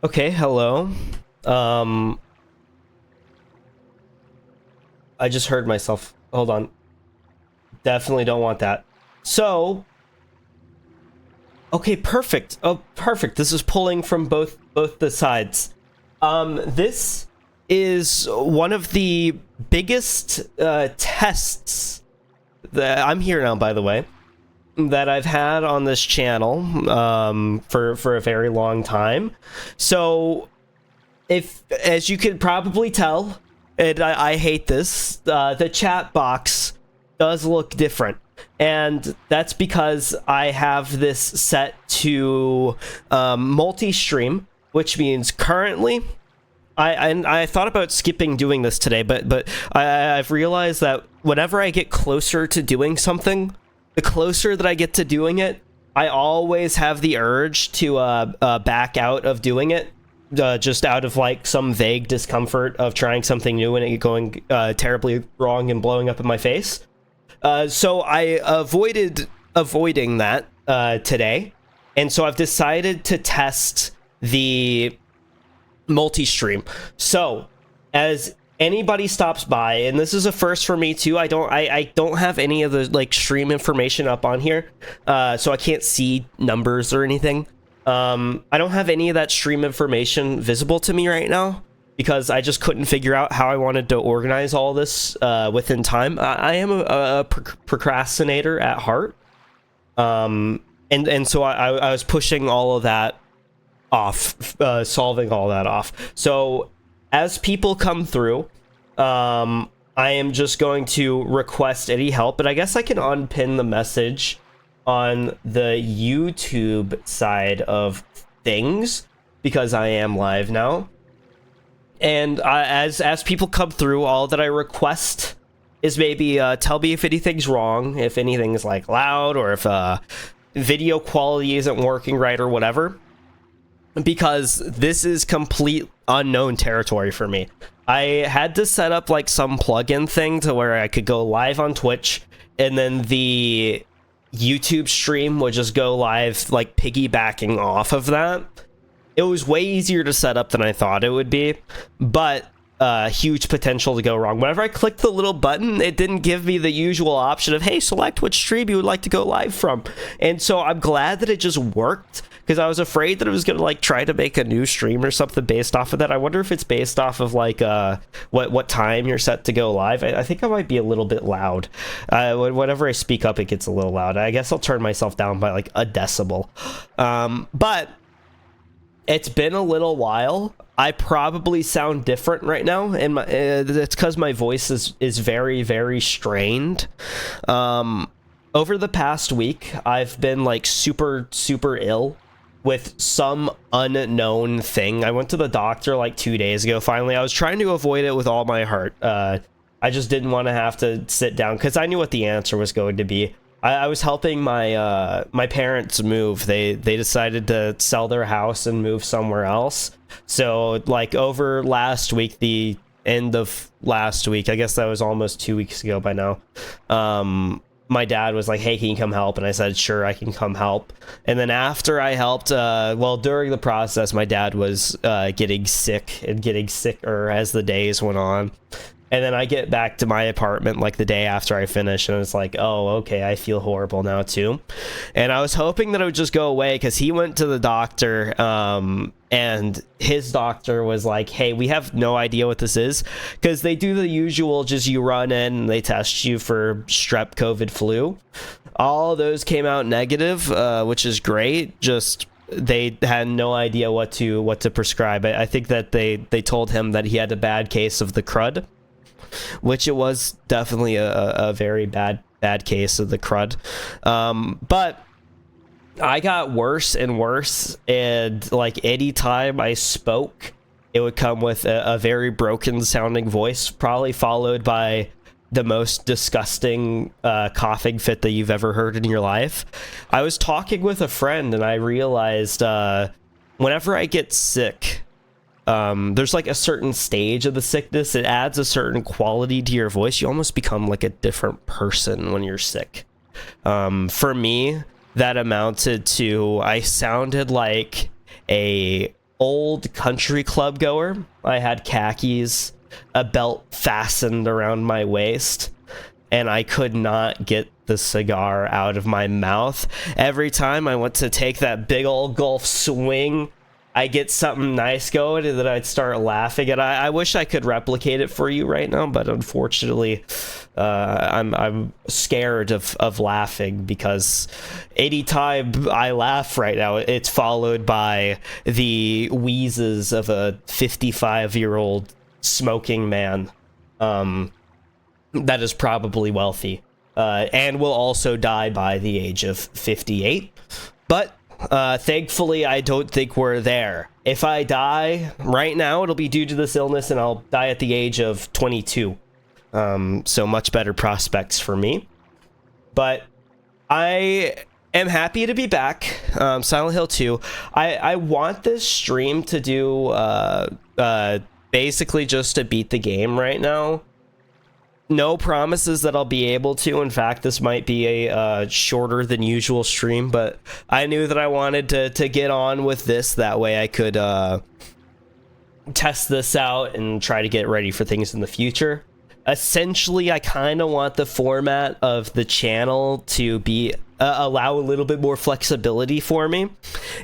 Okay, hello. Um, I just heard myself. Hold on. Definitely don't want that. So, okay, perfect. Oh, perfect. This is pulling from both the sides. This is one of the biggest tests that I'm here now, by the way, that I've had on this channel for a very long time. So, if, as you could probably tell, and I hate this, the chat box does look different. And that's because I have this set to multi-stream, which means currently, I thought about skipping doing this today, but I've realized that whenever I get closer to doing something, the closer that I get to doing it, I always have the urge to back out of doing it. Just out of like some vague discomfort of trying something new and it going terribly wrong and blowing up in my face. So I avoiding that today, and so I've decided to test the multi-stream. So as anybody stops by, and this is a first for me too, I don't have any of the like stream information up on here, so I can't see numbers or anything. I don't have any of that stream information visible to me right now because I just couldn't figure out how I wanted to organize all this within time. I am a procrastinator at heart, and so I was pushing all of that off, solving all that off. So as people come through, I am just going to request any help, but I guess I can unpin the message on the YouTube side of things because I am live now. And as people come through, all that I request is maybe tell me if anything's wrong, if anything's like loud, or if video quality isn't working right or whatever, because this is complete unknown territory for me. I had to set up like some plugin thing to where I could go live on Twitch, and then the YouTube stream would just go live, like piggybacking off of that. It was way easier to set up than I thought it would be, but huge potential to go wrong. Whenever I clicked the little button, it didn't give me the usual option of, hey, select which stream you would like to go live from. And so I'm glad that it just worked, because I was afraid that it was going to like try to make a new stream or something based off of that. I wonder if it's based off of like what time you're set to go live. I think I might be a little bit loud. Whenever I speak up, it gets a little loud. I guess I'll turn myself down by like a decibel. But it's been a little while. I probably sound different right now, and it's because my voice is very, very strained. Over the past week, I've been like super, super ill with some unknown thing. I went to the doctor like 2 days ago. Finally, I was trying to avoid it with all my heart. I just didn't want to have to sit down because I knew what the answer was going to be. I was helping my my parents move. They decided to sell their house and move somewhere else. So like over last week, the end of last week, I guess that was almost 2 weeks ago by now, my dad was like, hey, can you come help? And I said, sure, I can come help. And then after I helped, well, during the process, my dad was getting sick and getting sicker as the days went on. And then I get back to my apartment like the day after I finish, and it's like, oh, okay, I feel horrible now too. And I was hoping that it would just go away because he went to the doctor, and his doctor was like, hey, we have no idea what this is, because they do the usual, just you run in and they test you for strep, COVID, flu. All of those came out negative, which is great. Just they had no idea what to prescribe. I think that they told him that he had a bad case of the crud, which it was definitely a very bad case of the crud. But I got worse and worse, and like any time I spoke, it would come with a very broken sounding voice, probably followed by the most disgusting coughing fit that you've ever heard in your life. I was talking with a friend, and I realized whenever I get sick, there's like a certain stage of the sickness. It adds a certain quality to your voice. You almost become like a different person when you're sick. For me, that amounted to I sounded like a old country club goer. I had khakis, a belt fastened around my waist, and I could not get the cigar out of my mouth. Every time I went to take that big old gulp swing, I get something nice going, and then I'd start laughing. And I wish I could replicate it for you right now, but unfortunately, I'm scared of laughing, because any time I laugh right now, it's followed by the wheezes of a 55-year-old smoking man that is probably wealthy, and will also die by the age of 58. But thankfully, I don't think we're there. If I die right now, it'll be due to this illness, and I'll die at the age of 22. So much better prospects for me. But I am happy to be back. Silent Hill 2. I want this stream to do basically just to beat the game right now. No promises that I'll be able to. In fact, this might be a shorter than usual stream, but I knew that I wanted to get on with this. That way I could test this out and try to get ready for things in the future. Essentially, I kind of want the format of the channel to be allow a little bit more flexibility for me.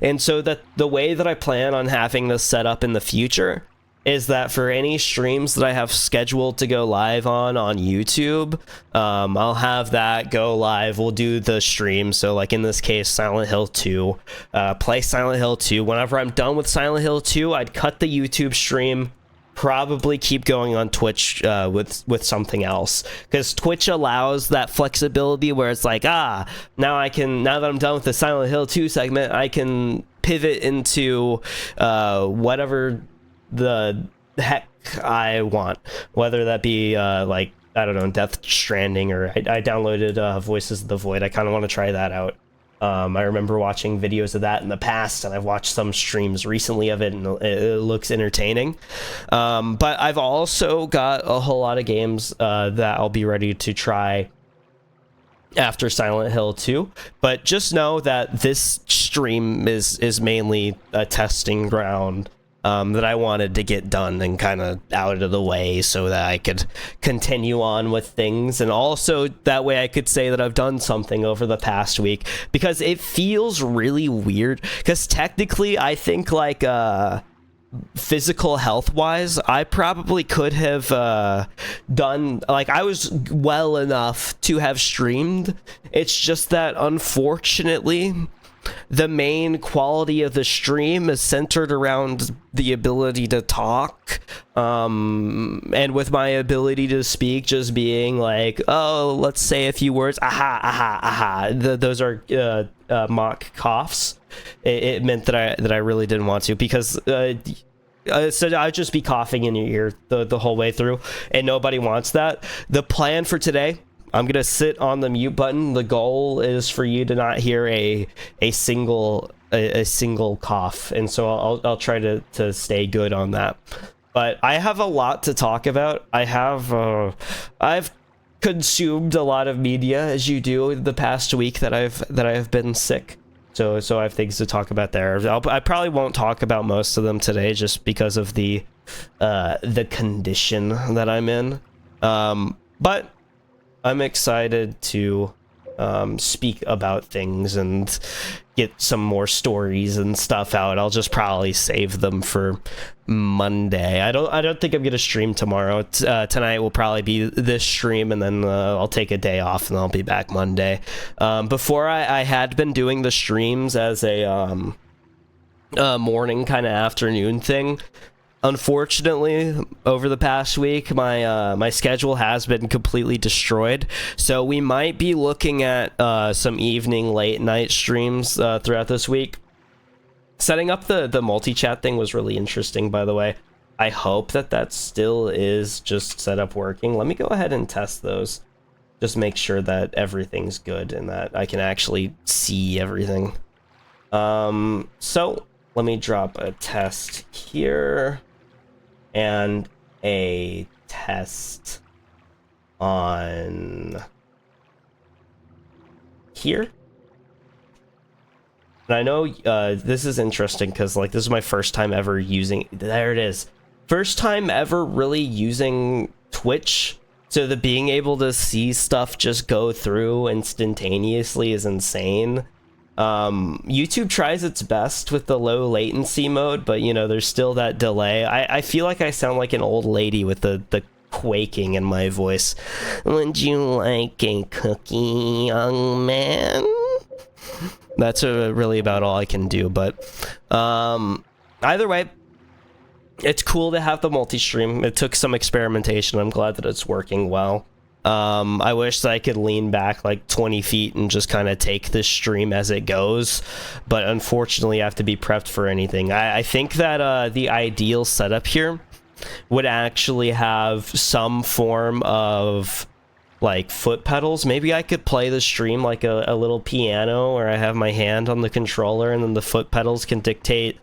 And so that the way that I plan on having this set up in the future is that for any streams that I have scheduled to go live on YouTube, I'll have that go live. We'll do the stream. So like in this case, Silent Hill 2, play Silent Hill 2. Whenever I'm done with Silent Hill 2, I'd cut the YouTube stream, probably keep going on Twitch with something else, because Twitch allows that flexibility where it's like, now that I'm done with the Silent Hill 2 segment, I can pivot into whatever the heck I want, whether that be like, I don't know, Death Stranding, or I downloaded Voices of the Void. I kind of want to try that out. I remember watching videos of that in the past, and I've watched some streams recently of it, and it looks entertaining. But I've also got a whole lot of games that I'll be ready to try after Silent Hill 2. But just know that this stream is mainly a testing ground that I wanted to get done and kind of out of the way, so that I could continue on with things, and also that way I could say that I've done something over the past week, because it feels really weird, because technically I think like physical health wise, I probably could have done, like, I was well enough to have streamed. It's just that unfortunately the main quality of the stream is centered around the ability to talk, and with my ability to speak just being like, oh, let's say a few words, those are mock coughs. It meant that I really didn't want to, because so I'd just be coughing in your ear the whole way through, and nobody wants that. The plan for today, I'm gonna sit on the mute button. The goal is for you to not hear a single cough, and so I'll try to stay good on that. But I have a lot to talk about. I've consumed a lot of media, as you do, the past week that I've been sick. So I have things to talk about there. I probably won't talk about most of them today, just because of the condition that I'm in. But I'm excited to speak about things and get some more stories and stuff out. I'll just probably save them for Monday. I don't think I'm gonna stream tomorrow. Tonight will probably be this stream, and then I'll take a day off, and I'll be back Monday. Before I had been doing the streams as a morning kind of afternoon thing. Unfortunately, over the past week, my schedule has been completely destroyed, so we might be looking at some evening late night streams throughout this week. Setting up the multi-chat thing was really interesting, by the way. I hope that still is just set up working. Let me go ahead and test those. Just make sure that everything's good and that I can actually see everything. So let me drop a test here and a test on here. And I know this is interesting because like this is my first time ever using. There it is. First time ever really using Twitch. So the being able to see stuff just go through instantaneously is insane. YouTube tries its best with the low latency mode, but you know, there's still that delay. I feel like I sound like an old lady with the quaking in my voice. Would you like a cookie, young man? That's really about all I can do, but either way, it's cool to have the multi-stream. It took some experimentation. I'm glad that it's working well. I wish that I could lean back like 20 feet and just kind of take this stream as it goes, but unfortunately I have to be prepped for anything. I think that the ideal setup here would actually have some form of like foot pedals. Maybe I could play the stream like a little piano where I have my hand on the controller and then the foot pedals can dictate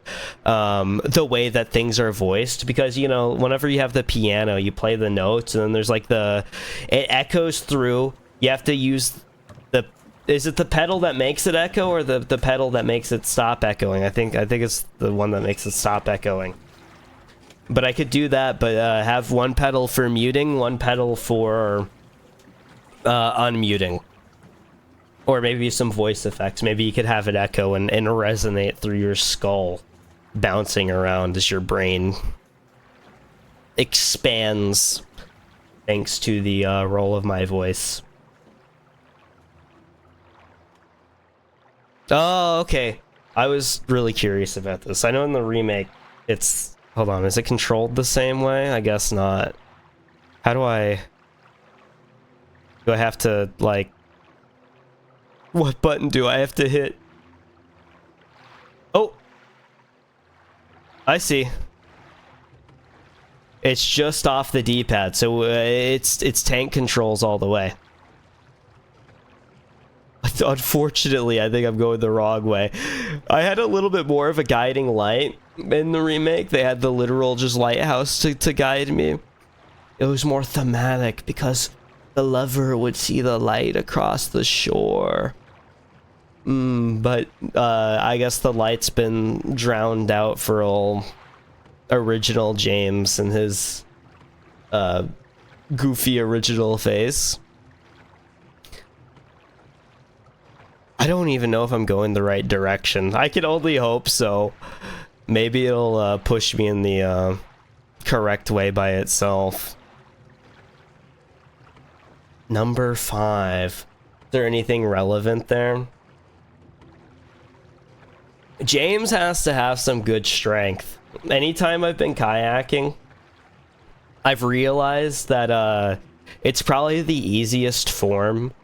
the way that things are voiced, because you know, whenever you have the piano you play the notes and then there's like it echoes through. You have to use is it the pedal that makes it echo or the pedal that makes it stop echoing? I think it's the one that makes it stop echoing. But I could do that, but have one pedal for muting, one pedal for unmuting, or maybe some voice effects. Maybe you could have it echo and resonate through your skull, bouncing around as your brain expands thanks to the roll of my voice. Oh, okay. I was really curious about this. I know in the remake it's... Hold on, is it controlled the same way? I guess not. How do I have to, like... What button do I have to hit? Oh! I see. It's just off the D-pad, so it's tank controls all the way. Unfortunately, I think I'm going the wrong way. I had a little bit more of a guiding light in the remake. They had the literal just lighthouse to guide me. It was more thematic because the lover would see the light across the shore. But I guess the light's been drowned out for old original James and his goofy original face. I don't even know if I'm going the right direction. I can only hope so. Maybe it'll push me in the correct way by itself. Number 5. Is there anything relevant there? James has to have some good strength. Anytime I've been kayaking, I've realized that it's probably the easiest form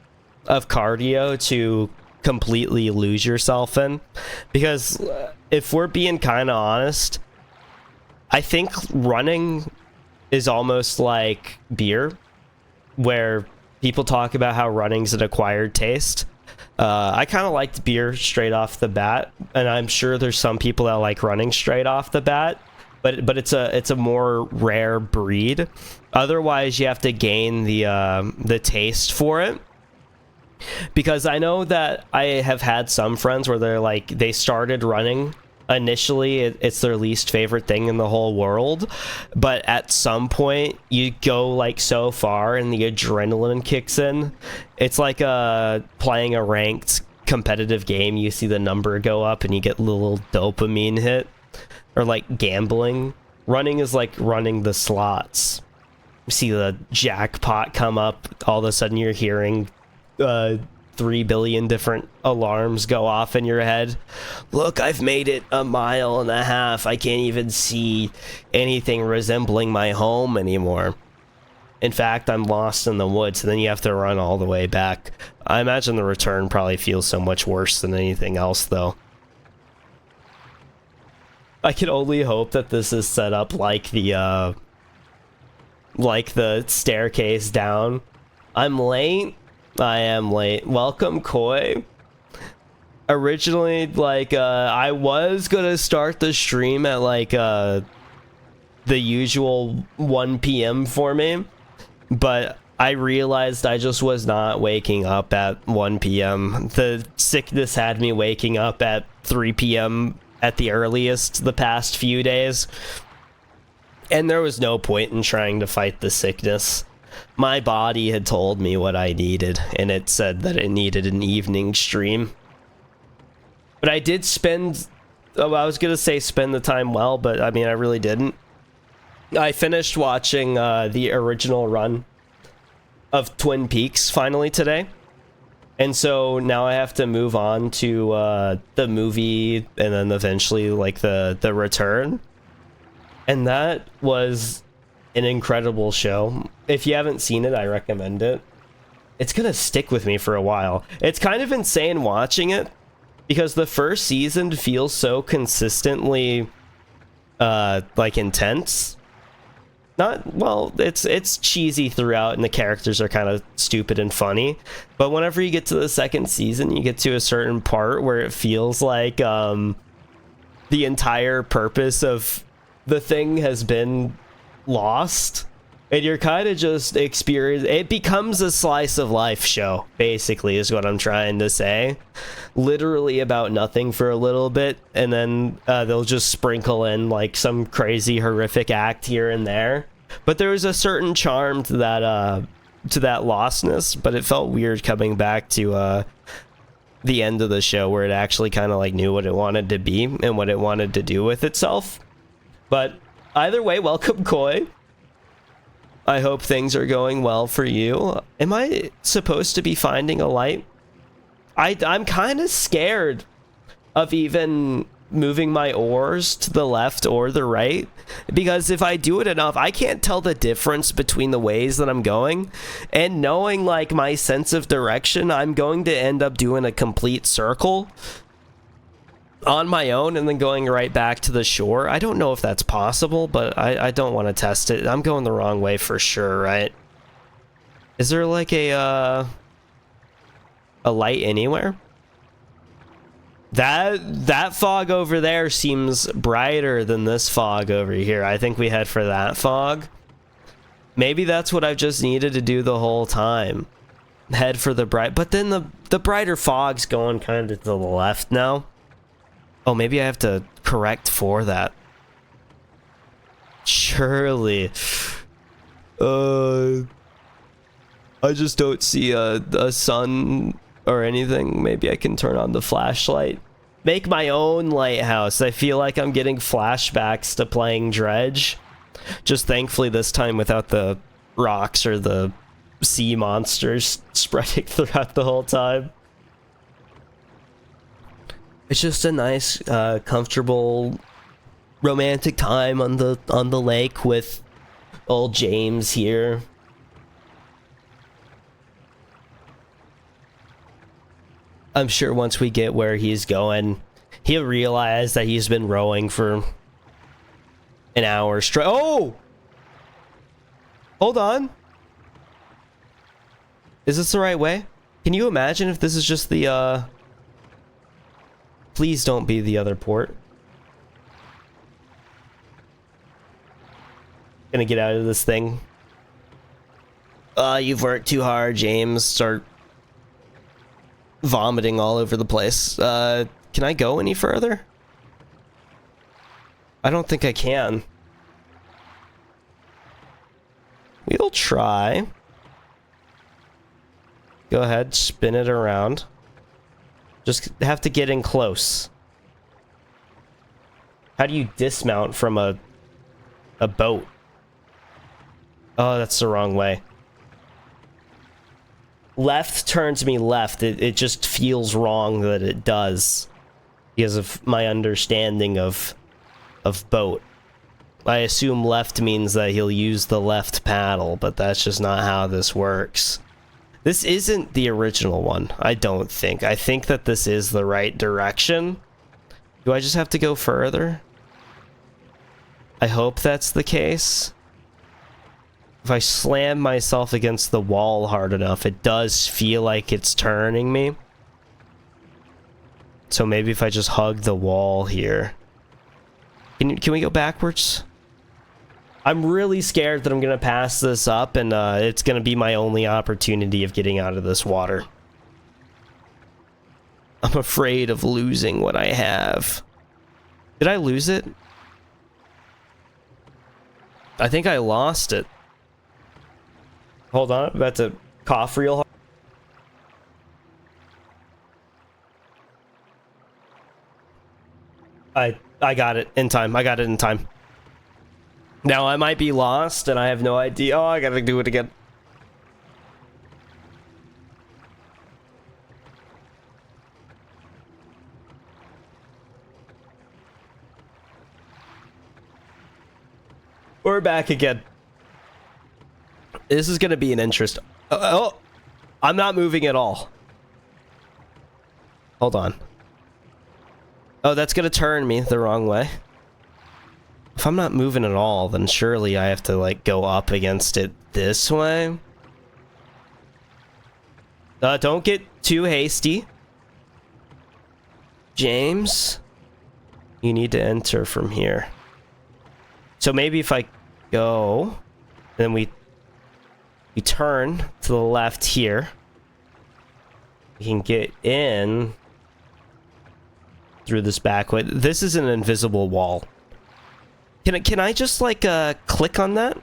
of cardio to completely lose yourself in, because if we're being kind of honest, I think running is almost like beer, where people talk about how running's an acquired taste. I kind of liked beer straight off the bat, and I'm sure there's some people that like running straight off the bat, but it's a more rare breed. Otherwise, you have to gain the taste for it. Because I know that I have had some friends where they're like, they started running initially, it's their least favorite thing in the whole world, but at some point you go like so far and the adrenaline kicks in. It's like playing a ranked competitive game. You see the number go up and you get a little dopamine hit, or like gambling. Running is like running the slots. You see the jackpot come up, all of a sudden you're hearing 3 billion different alarms go off in your head. Look, I've made it 1.5 miles. I can't even see anything resembling my home anymore. In fact, I'm lost in the woods, and then you have to run all the way back. I imagine the return probably feels so much worse than anything else, though. I can only hope that this is set up like the staircase down. I'm late. I am late. Welcome, Koi. Originally, like, I was gonna start the stream at, like, the usual 1 p.m. for me, but I realized I just was not waking up at 1 p.m. The sickness had me waking up at 3 p.m. at the earliest the past few days. And there was no point in trying to fight the sickness. My body had told me what I needed, and it said that it needed an evening stream. But I did spend... Oh, I was going to say spend the time well, but I mean, I really didn't. I finished watching the original run of Twin Peaks finally today. And so now I have to move on to the movie and then eventually like the return. And that was an incredible show. If you haven't seen it, I recommend it. It's going to stick with me for a while. It's kind of insane watching it because the first season feels so consistently like intense. Not well, it's cheesy throughout and the characters are kind of stupid and funny, but whenever you get to the second season, you get to a certain part where it feels like the entire purpose of the thing has been lost, and you're kind of just it becomes a slice of life show, basically, is what I'm trying to say. Literally about nothing for a little bit, and then they'll just sprinkle in like some crazy horrific act here and there. But there was a certain charm to that lostness, but it felt weird coming back to the end of the show where it actually kind of like knew what it wanted to be and what it wanted to do with itself. But either way, welcome, Koi. I hope things are going well for you. Am I supposed to be finding a light? I'm kind of scared of even moving my oars to the left or the right, because if I do it enough, I can't tell the difference between the ways that I'm going, and knowing like my sense of direction, I'm going to end up doing a complete circle on my own and then going right back to the shore. I don't know if that's possible, but I don't want to test it. I'm going the wrong way for sure, right? Is there like a light anywhere? That fog over there seems brighter than this fog over here. I think we head for that fog. Maybe that's what I've just needed to do the whole time. Head for the bright, but then the brighter fog's going kind of to the left now. Oh, maybe I have to correct for that. Surely. I just don't see a sun or anything. Maybe I can turn on the flashlight. Make my own lighthouse. I feel like I'm getting flashbacks to playing Dredge. Just thankfully this time without the rocks or the sea monsters spreading throughout the whole time. It's just a nice, comfortable, romantic time on the lake with old James here. I'm sure once we get where he's going, he'll realize that he's been rowing for an hour straight. Oh! Hold on. Is this the right way? Can you imagine if this is just the, Please don't be the other port. Gonna get out of this thing. You've worked too hard, James. Start vomiting all over the place. Can I go any further? I don't think I can. We'll try. Go ahead, spin it around. Just have to get in close. How do you dismount from a boat? Oh, that's the wrong way. Left turns me left. It just feels wrong that it does because of my understanding of boat. I assume left means that he'll use the left paddle, but that's just not how this works. This isn't the original one, I don't think. I think that this is the right direction. Do I just have to go further? I hope that's the case. If I slam myself against the wall hard enough, it does feel like it's turning me. So maybe if I just hug the wall here. Can we go backwards? I'm really scared that I'm going to pass this up and it's going to be my only opportunity of getting out of this water. I'm afraid of losing what I have. Did I lose it? I think I lost it. Hold on, I'm about to cough real hard. I got it in time. I got it in time. Now I might be lost and I have no idea. Oh, I gotta do it again. We're back again. This is gonna be an interest. Oh, I'm not moving at all. Hold on. Oh, that's gonna turn me the wrong way. If I'm not moving at all, then surely I have to, like, go up against it this way. Don't get too hasty. James, you need to enter from here. So maybe if I go, then we turn to the left here. We can get in through this back way. This is an invisible wall. Can I just, like, click on that?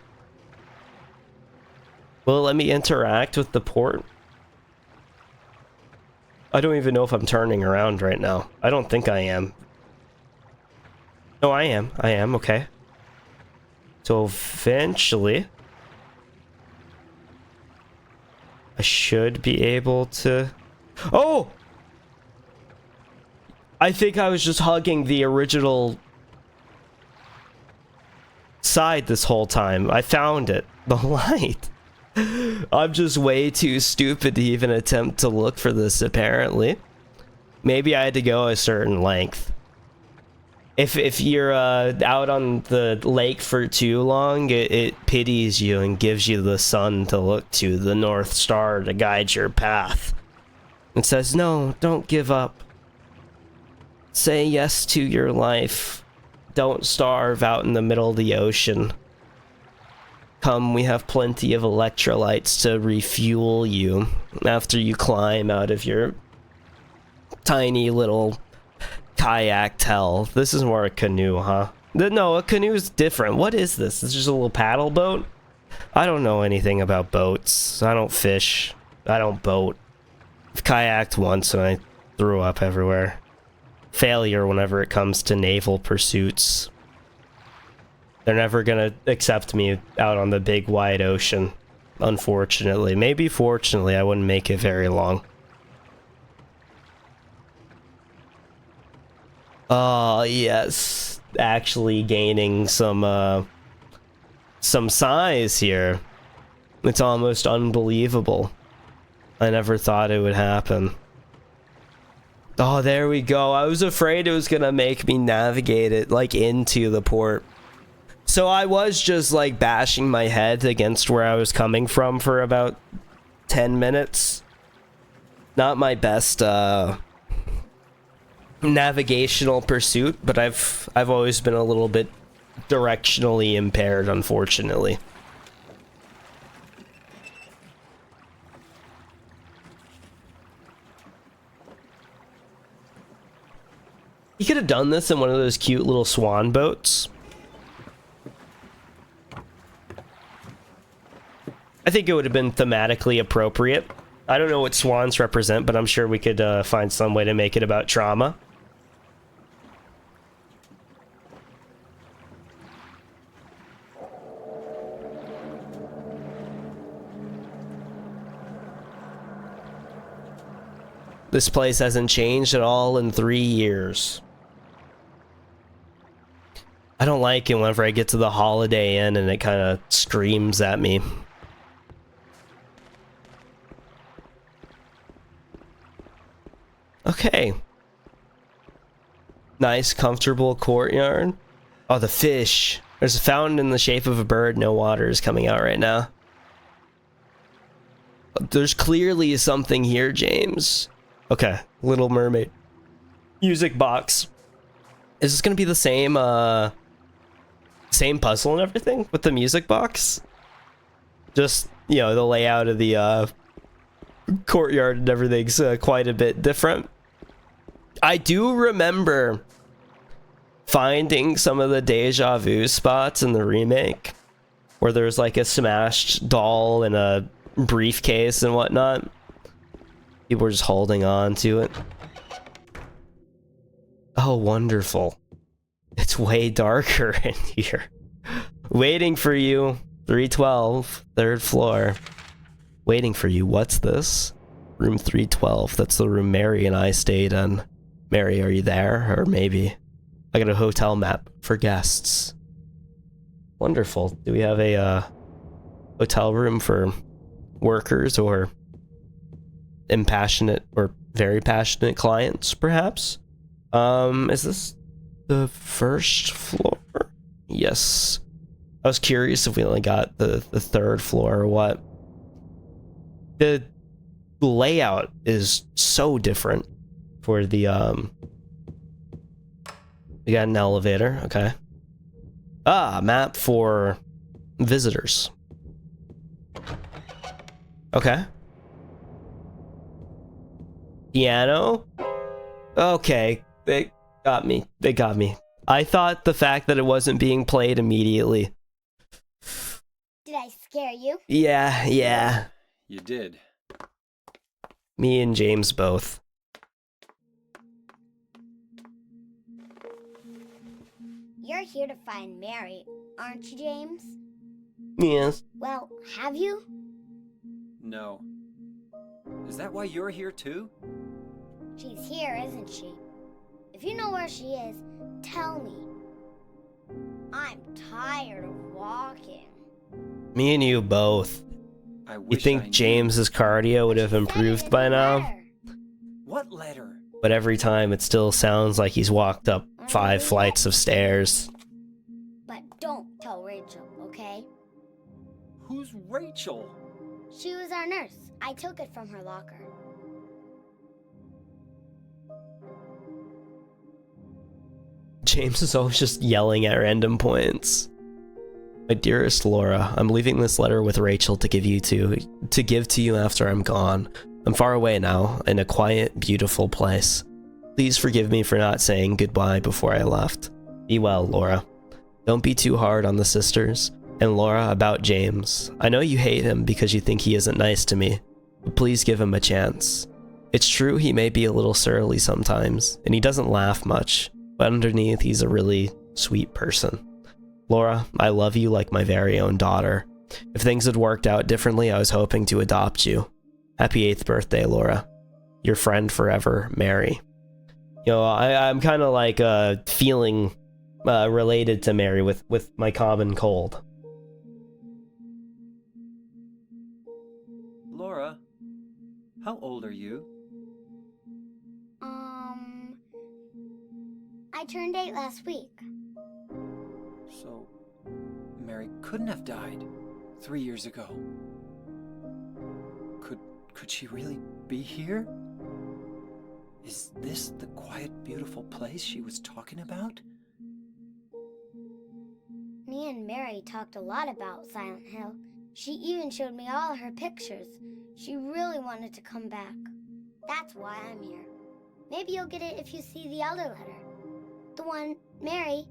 Will it let me interact with the port? I don't even know if I'm turning around right now. I don't think I am. No, I am. I am, okay. So eventually, I should be able to... Oh! I think I was just hugging the original side this whole time. I found it. The light. I'm just way too stupid to even attempt to look for this, apparently. Maybe I had to go a certain length. If you're out on the lake for too long, it pities you and gives you the sun to look to, the North Star to guide your path. It says, no, don't give up. Say yes to your life. Don't starve out in the middle of the ocean. Come, we have plenty of electrolytes to refuel you after you climb out of your tiny little kayak hell. This is more a canoe, huh? No, a canoe is different. What is this? It's just a little paddle boat? I don't know anything about boats. I don't fish. I don't boat. I've kayaked once and I threw up everywhere. Failure whenever it comes to naval pursuits. They're never gonna accept me out on the big wide ocean, unfortunately. Maybe fortunately, I wouldn't make it very long. Oh, yes. Actually gaining some size here. It's almost unbelievable. I never thought it would happen. Oh, there we go. I was afraid it was gonna make me navigate it, like, into the port. So I was just, like, bashing my head against where I was coming from for about 10 minutes. Not my best, navigational pursuit, but I've always been a little bit directionally impaired, unfortunately. You could have done this in one of those cute little swan boats. I think it would have been thematically appropriate. I don't know what swans represent, but I'm sure we could find some way to make it about trauma. This place hasn't changed at all in 3 years. I don't like it whenever I get to the Holiday Inn and it kind of screams at me. Okay. Nice, comfortable courtyard. Oh, the fish. There's a fountain in the shape of a bird. No water is coming out right now. There's clearly something here, James. Okay, Little Mermaid. Music box. Is this gonna be the same, same puzzle and everything with the music box? Just, you know, the layout of the, courtyard and everything's quite a bit different. I do remember finding some of the deja vu spots in the remake where there's like a smashed doll in a briefcase and whatnot. People were just holding on to it. Oh, wonderful. It's way darker in here. Waiting for you. 312, third floor. Waiting for you. What's this? Room 312. That's the room Mary and I stayed in. Mary, are you there? Or maybe... I got a hotel map for guests. Wonderful. Do we have a hotel room for workers or impassionate or very passionate clients, perhaps? Is this the first floor? Yes. I was curious if we only got the third floor or what. The layout is so different for the we got an elevator, okay. Ah, map for visitors. Okay. Piano? Okay, they got me. They got me. I thought the fact that it wasn't being played immediately. Did I scare you? Yeah. You did. Me and James both. You're here to find Mary, aren't you, James? Yes. Well, have you? No. Is that why you're here too? She's here, isn't she? If you know where she is, tell me. I'm tired of walking. Me and you both. I You wish think I knew. James's cardio would have improved by now? What letter? But every time it still sounds like he's walked up 5 flights of stairs. But don't tell Rachel, okay? Who's Rachel? She was our nurse. I took it from her locker. James is always just yelling at random points. My dearest Laura, I'm leaving this letter with Rachel to give to you after I'm gone. I'm far away now, in a quiet, beautiful place. Please forgive me for not saying goodbye before I left. Be well, Laura. Don't be too hard on the sisters. And Laura, about James. I know you hate him because you think he isn't nice to me, but please give him a chance. It's true he may be a little surly sometimes, and he doesn't laugh much, but underneath he's a really sweet person. Laura, I love you like my very own daughter. If things had worked out differently, I was hoping to adopt you. Happy 8th birthday, Laura. Your friend forever, Mary. You know, I'm kind of like feeling related to Mary with my common cold. Laura, how old are you? I turned 8 last week. So, Mary couldn't have died 3 years ago. Could she really be here? Is this the quiet, beautiful place she was talking about? Me and Mary talked a lot about Silent Hill. She even showed me all her pictures. She really wanted to come back. That's why I'm here. Maybe you'll get it if you see the other letter. The one, Mary.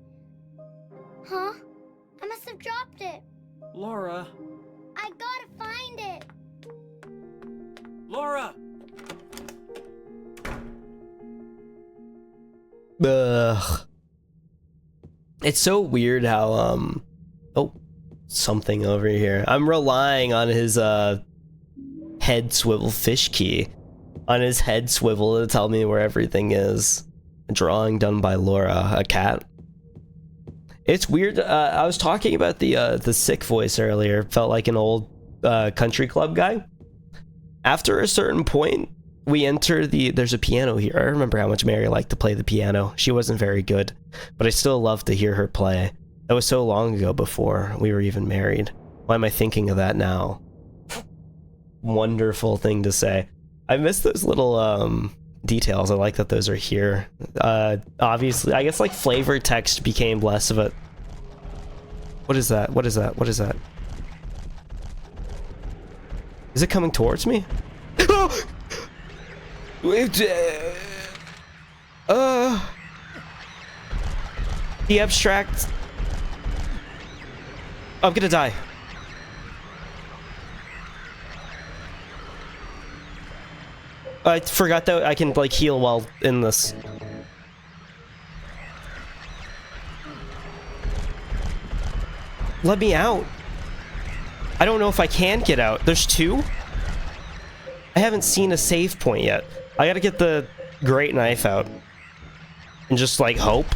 Huh? I must have dropped it. Laura! I gotta find it. Laura! Ugh. It's so weird how, oh, something over here. I'm relying on his, head swivel fish key. On his head swivel to tell me where everything is. A drawing done by Laura, a cat. It's weird, I was talking about the sick voice earlier. Felt like an old, country club guy. After a certain point, we enter there's a piano here. I remember how much Mary liked to play the piano. She wasn't very good, but I still loved to hear her play. That was so long ago before we were even married. Why am I thinking of that now? Wonderful thing to say. I miss those little, details. I like that those are here. Obviously, I guess like flavor text became less of a... What is that? What is that? What is that? Is it coming towards me? The abstract. I'm gonna die. I forgot that I can like heal while in this. Let me out. I don't know if I can get out. There's two? I haven't seen a save point yet. I gotta get the great knife out. And just like hope.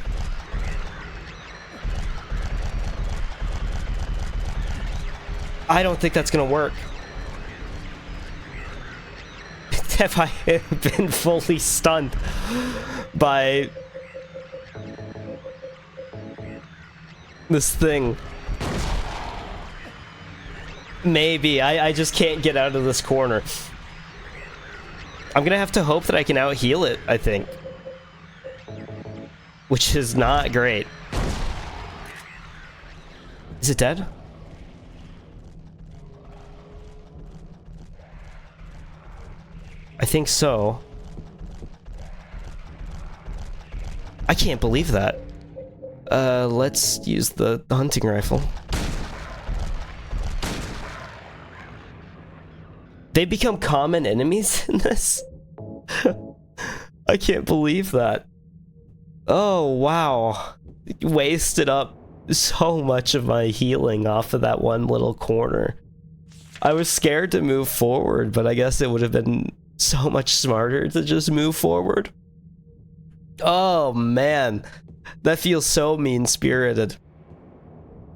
I don't think that's gonna work. Have I been fully stunned by this thing? Maybe. I just can't get out of this corner. I'm gonna have to hope that I can out heal it, I think. Which is not great. Is it dead? I think so. I can't believe that. Let's use the hunting rifle. They become common enemies in this? I can't believe that. Oh, wow. Wasted up so much of my healing off of that one little corner. I was scared to move forward, but I guess it would have been so much smarter to just move forward. Oh, man. That feels so mean-spirited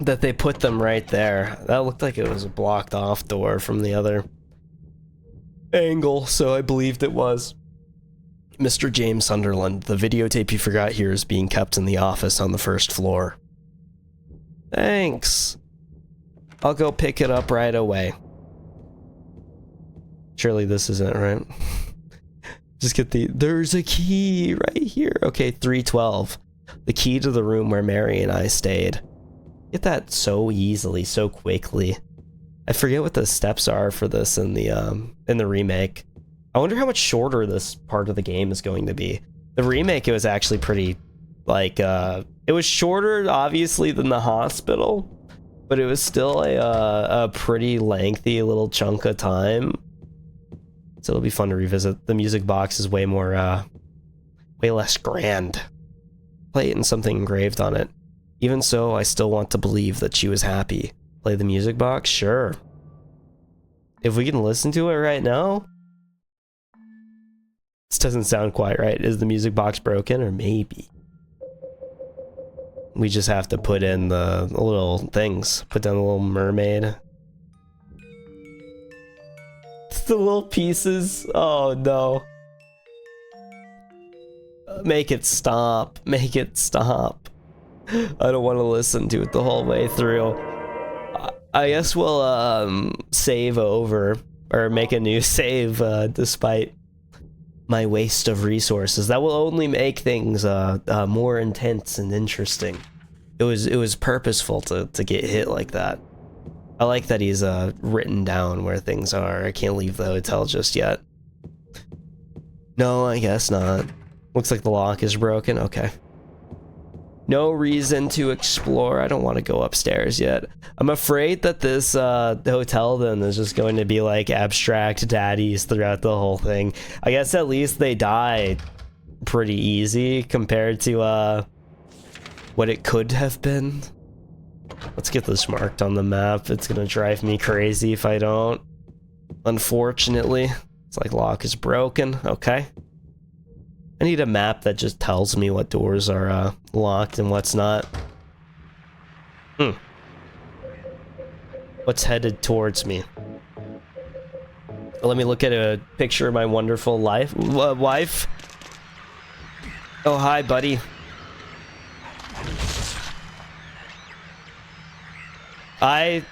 that they put them right there. That looked like it was a blocked off door from the other angle, so I believed it was. Mr. James Sunderland, the videotape you forgot here is being kept in the office on the first floor. Thanks. I'll go pick it up right away. Surely this isn't right. Just get the... There's a key right here. Okay, 312. The key to the room where Mary and I stayed. Get that so easily, so quickly. I forget what the steps are for this in the remake. I wonder how much shorter this part of the game is going to be. The remake, it was actually pretty, like, it was shorter, obviously, than the hospital, but it was still a pretty lengthy little chunk of time. So it'll be fun to revisit. The music box is way more, way less grand. Play it and something engraved on it. Even so, I still want to believe that she was happy. Play the music box? Sure. If we can listen to it right now? This doesn't sound quite right. Is the music box broken? Or maybe. We just have to put in the little things. Put down the little mermaid. The little pieces. Oh no. Make it stop. Make it stop. I don't want to listen to it the whole way through. I guess we'll save over or make a new save despite my waste of resources. That will only make things more intense and interesting. It was purposeful to get hit like that. I like that he's written down where things are. I can't leave the hotel just yet. No, I guess not. Looks like the lock is broken. Okay. No reason to explore. I don't want to go upstairs yet. I'm afraid that this hotel then is just going to be like abstract daddies throughout the whole thing. I guess at least they die pretty easy compared to what it could have been. Let's get this marked on the map. It's gonna drive me crazy if I don't. Unfortunately. It's like lock is broken. Okay. I need a map that just tells me what doors are locked and what's not. What's headed towards me? Let me look at a picture of my wonderful wife. Oh, hi, buddy. I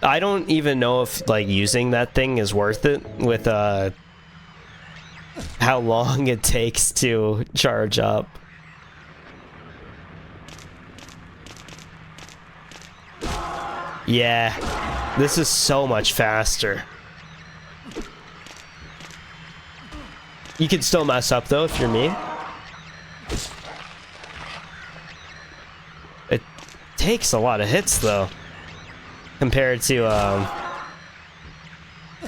don't even know if like using that thing is worth it with how long it takes to charge up. Yeah, this is so much faster. You can still mess up though if you're me. takes a lot of hits, though. Compared to,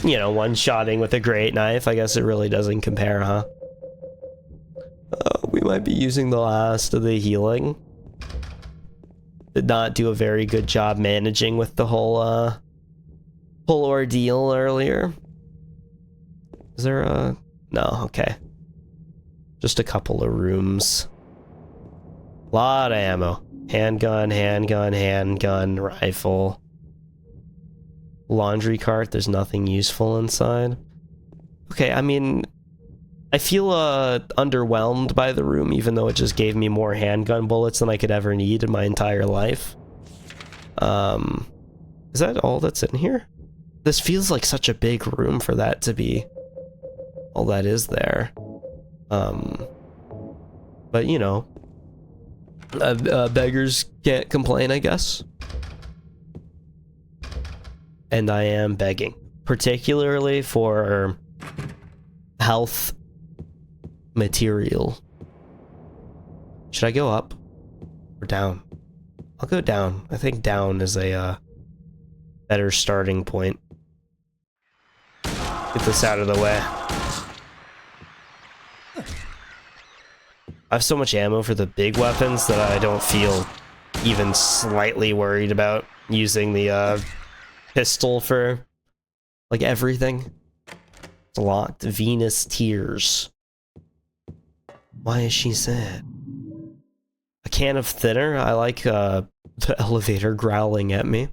you know, one-shotting with a great knife. I guess it really doesn't compare, huh? We might be using the last of the healing. Did not do a very good job managing with the whole ordeal earlier. Is there a... No, okay. Just a couple of rooms. Lot of ammo. Handgun, rifle. Laundry cart, there's nothing useful inside. Okay, I mean... I feel underwhelmed by the room, even though it just gave me more handgun bullets than I could ever need in my entire life. Is that all that's in here? This feels like such a big room for that to be all that is there. But you know, beggars can't complain, I guess. And I am begging, particularly for health material. Should I go up or down? I'll go down. I think down is a better starting point. Get this out of the way. I have so much ammo for the big weapons that I don't feel even slightly worried about using the pistol for like everything. It's locked. Venus Tears. Why is she sad? A can of thinner? I like the elevator growling at me.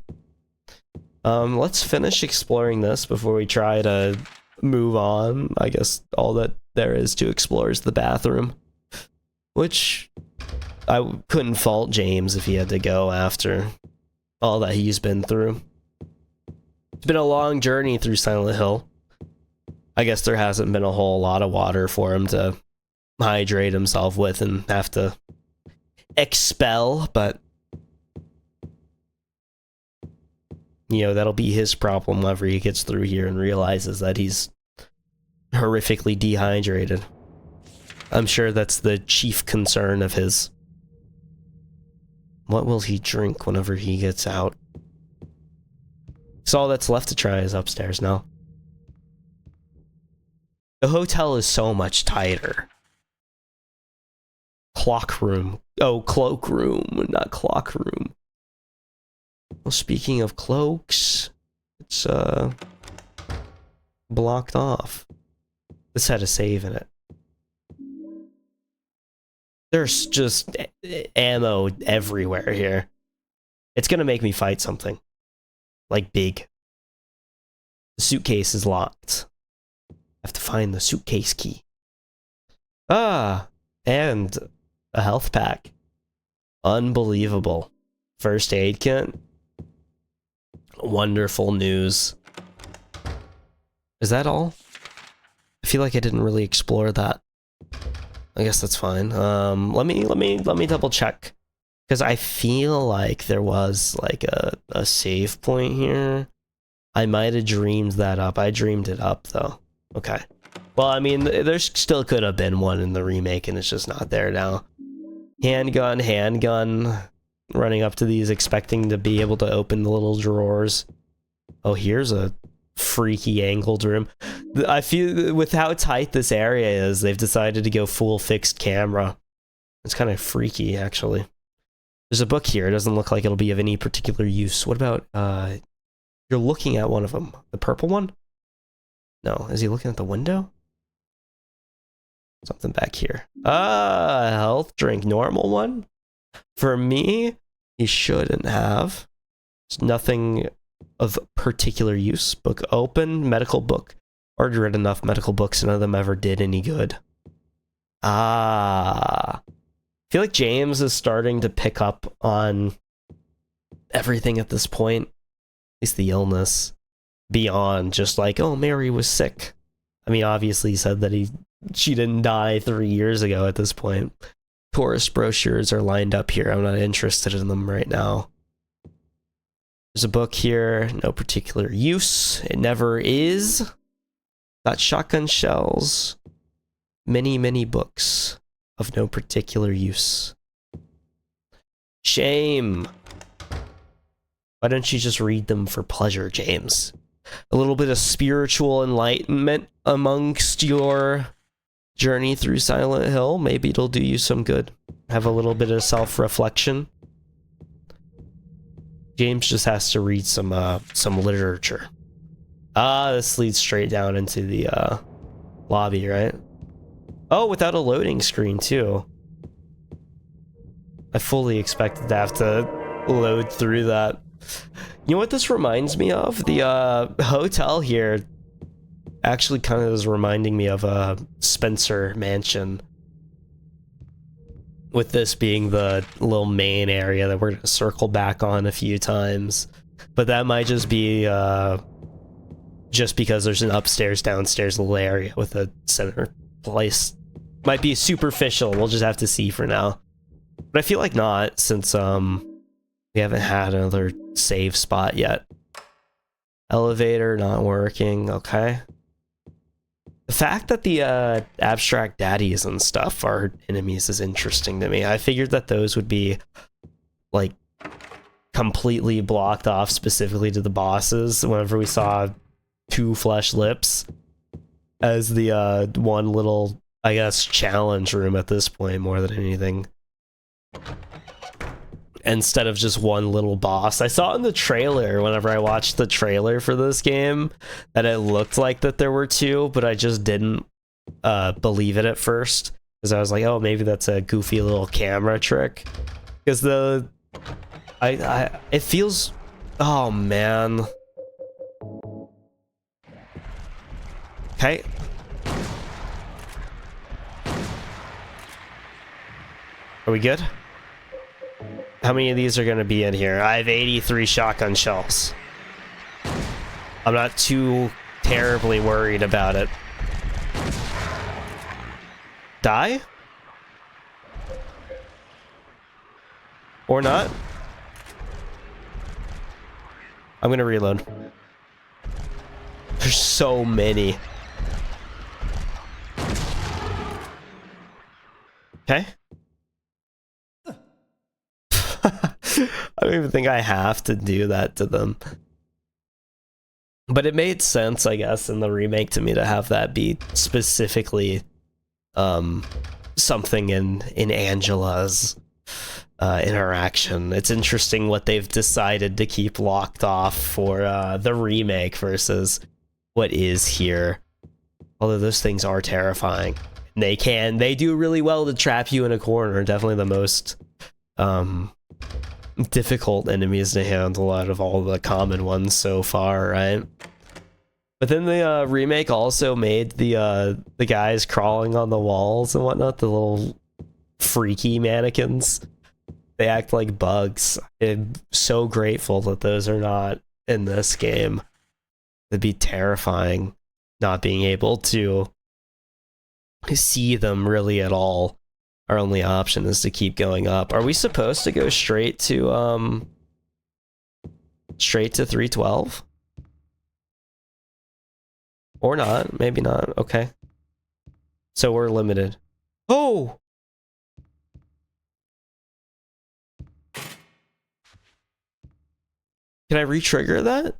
Let's finish exploring this before we try to move on. I guess all that there is to explore is the bathroom. Which, I couldn't fault James if he had to go after all that he's been through. It's been a long journey through Silent Hill. I guess there hasn't been a whole lot of water for him to hydrate himself with and have to expel, but you know, that'll be his problem whenever he gets through here and realizes that he's horrifically dehydrated. I'm sure that's the chief concern of his. What will he drink whenever he gets out? So all that's left to try is upstairs now. The hotel is so much tighter. Clock room. Oh, cloak room, not clock room. Well, speaking of cloaks, it's blocked off. This had a save in it. There's just ammo everywhere here. It's gonna make me fight something. Like big. The suitcase is locked. I have to find the suitcase key. Ah, and a health pack. Unbelievable. First aid kit. Wonderful news. Is that all? I feel like I didn't really explore that. I guess that's fine. Let me double check, because I feel like there was like a save point here. I might have dreamed that up. I dreamed it up though. Okay. Well, I mean, there still could have been one in the remake, and it's just not there now. Handgun. Running up to these, expecting to be able to open the little drawers. Oh, here's a freaky angled room. I feel with how tight this area is, they've decided to go full fixed camera. It's kind of freaky, actually. There's a book here. It doesn't look like it'll be of any particular use. What about, you're looking at one of them. The purple one? No, is he looking at the window? Something back here. Health drink. Normal one? For me, he shouldn't have. It's nothing of particular use. Book open, medical book. Already read enough medical books, none of them ever did any good. I feel like James is starting to pick up on everything at this point. At least the illness. Beyond just like, oh, Mary was sick. I mean, obviously he said that she didn't die 3 years ago at this point. Tourist brochures are lined up here. I'm not interested in them right now. There's a book here, no particular use. It never is. Got shotgun shells. Many books of no particular use. Shame. Why don't you just read them for pleasure, James? A little bit of spiritual enlightenment amongst your journey through Silent Hill. Maybe it'll do you some good. Have a little bit of self-reflection. James just has to read some literature. This leads straight down into the lobby, right? Oh, without a loading screen too. I fully expected to have to load through that. You know what this reminds me of? The hotel here actually kind of is reminding me of a Spencer Mansion. With this being the little main area that we're going to circle back on a few times. But that might just be just because there's an upstairs, downstairs little area with a center place. Might be superficial, we'll just have to see for now. But I feel like not, since we haven't had another save spot yet. Elevator not working, okay. The fact that the abstract daddies and stuff are enemies is interesting to me. I figured that those would be like completely blocked off specifically to the bosses whenever we saw two flesh lips as the one little, I guess, challenge room at this point more than anything. Instead of just one little boss. I saw in the trailer, whenever I watched the trailer for this game, that it looked like that there were two, but I just didn't believe it at first. Because I was like, oh, maybe that's a goofy little camera trick. Because it feels, oh man. Okay. Are we good? How many of these are going to be in here? I have 83 shotgun shells. I'm not too terribly worried about it. Die? Or not? I'm going to reload. There's so many. Okay. I don't even think I have to do that to them. But it made sense, I guess, in the remake to me to have that be specifically something in Angela's interaction. It's interesting what they've decided to keep locked off for the remake versus what is here. Although those things are terrifying. They do really well to trap you in a corner. Definitely the most difficult enemies to handle out of all the common ones so far, right? But then the remake also made the guys crawling on the walls and whatnot, the little freaky mannequins. They act like bugs. I'm so grateful that those are not in this game. It'd be terrifying not being able to see them really at all. Our only option is to keep going up. Are we supposed to go straight to 312? Or not? Maybe not. Okay. So we're limited. Oh! Can I re-trigger that?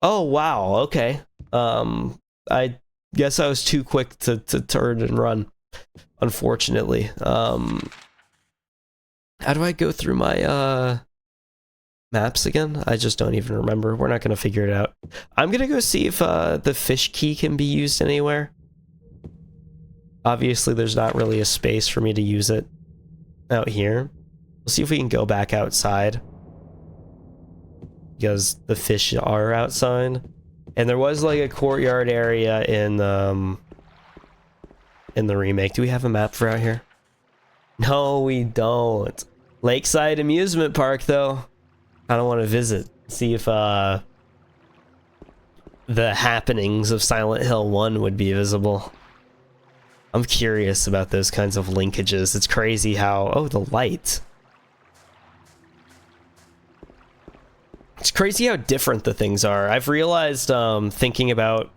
Oh, wow. Okay. I guess I was too quick to turn and run, unfortunately. How do I go through my maps again? I just don't even remember. We're not going to figure it out. I'm going to go see if the fish key can be used anywhere. Obviously, there's not really a space for me to use it out here. We'll see if we can go back outside, because the fish are outside. And there was like a courtyard area in the remake. Do we have a map for out here? No, we don't. Lakeside Amusement Park, though. I don't want to visit. See if the happenings of Silent Hill 1 would be visible. I'm curious about those kinds of linkages. It's crazy how... Oh, the light. It's crazy how different the things are. I've realized, thinking about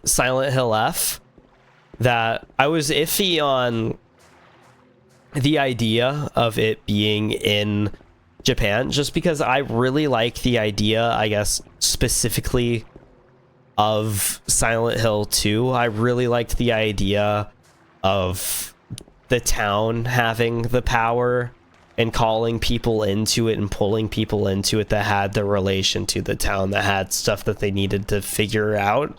Silent Hill F, that I was iffy on the idea of it being in Japan, just because I really like the idea, I guess, specifically of Silent Hill 2. I really liked the idea of the town having the power and calling people into it and pulling people into it that had the relation to the town, that had stuff that they needed to figure out.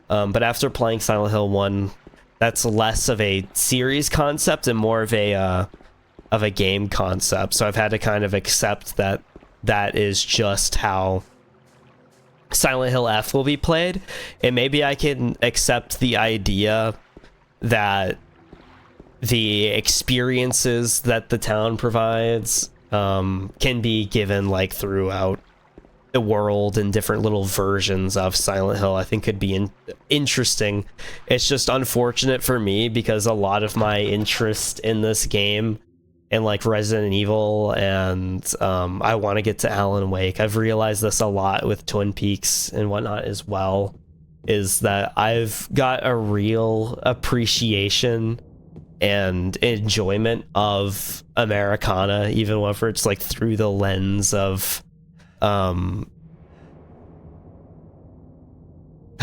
But after playing Silent Hill 1, that's less of a series concept and more of a game concept. So I've had to kind of accept that that is just how Silent Hill F will be played. And maybe I can accept the idea that the experiences that the town provides can be given like throughout the world and different little versions of Silent Hill. I think could be interesting. It's just unfortunate for me because a lot of my interest in this game and like Resident Evil and I want to get to Alan Wake. I've realized this a lot with Twin Peaks and whatnot as well, is that I've got a real appreciation and enjoyment of Americana, even whether it's like through the lens of how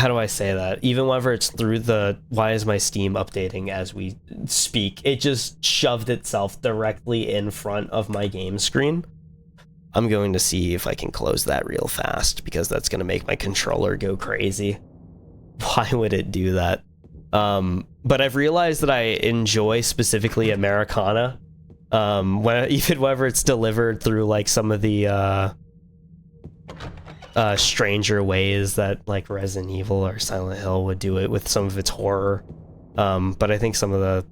do I say that? Even whether it's through the, why is my Steam updating as we speak? It just shoved itself directly in front of my game screen. I'm going to see if I can close that real fast because that's going to make my controller go crazy. Why would it do that? But I've realized that I enjoy specifically Americana, even whether it's delivered through like some of the stranger ways that like Resident Evil or Silent Hill would do it with some of its horror. But I think some of the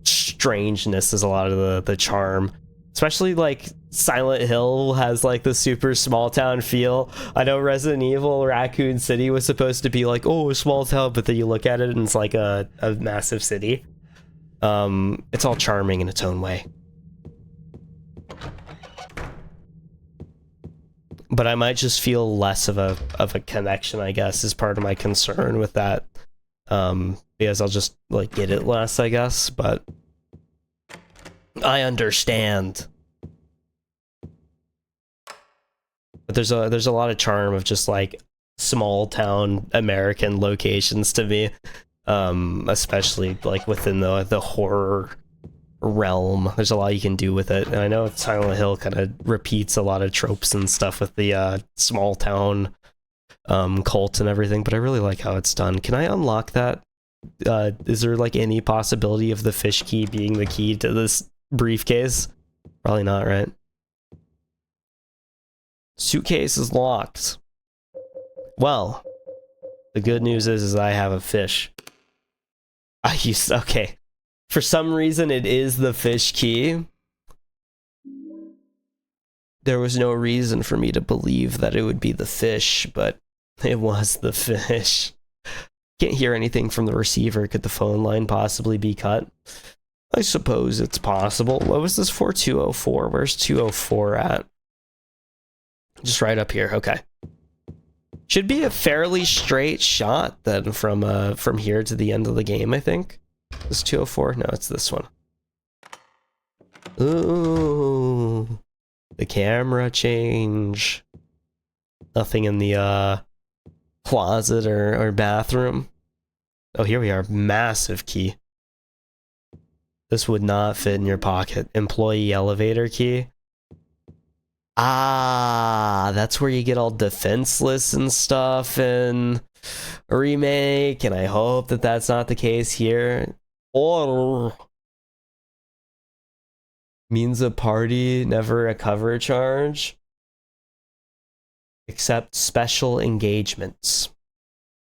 strangeness is a lot of the charm, especially like Silent Hill has like the super small town feel. I know Resident Evil Raccoon City was supposed to be like, oh, a small town, but then you look at it and it's like a massive city. It's all charming in its own way. But I might just feel less of a connection, I guess, is part of my concern with that. Because I'll just like get it less, I guess, but I understand. But there's a lot of charm of just like small town American locations to me, especially like within the horror realm. There's a lot you can do with it, and I know Silent Hill kind of repeats a lot of tropes and stuff with the small town cult and everything, but I really like how it's done. Can I unlock that? Is there like any possibility of the fish key being the key to this briefcase? Probably not, right? Suitcase is locked. Well, the good news is I have a fish. Okay. For some reason, it is the fish key. There was no reason for me to believe that it would be the fish, but it was the fish. Can't hear anything from the receiver. Could the phone line possibly be cut? I suppose it's possible. What was this for? 204? Where's 204 at? Just right up here. Okay. Should be a fairly straight shot then from here to the end of the game, I think. This 204? No, it's this one. Ooh. The camera change. Nothing in the closet or bathroom. Oh, here we are. Massive key. This would not fit in your pocket. Employee elevator key. Ah, that's where you get all defenseless and stuff in a remake, and I hope that that's not the case here. Or means a party, never a cover charge. Except special engagements.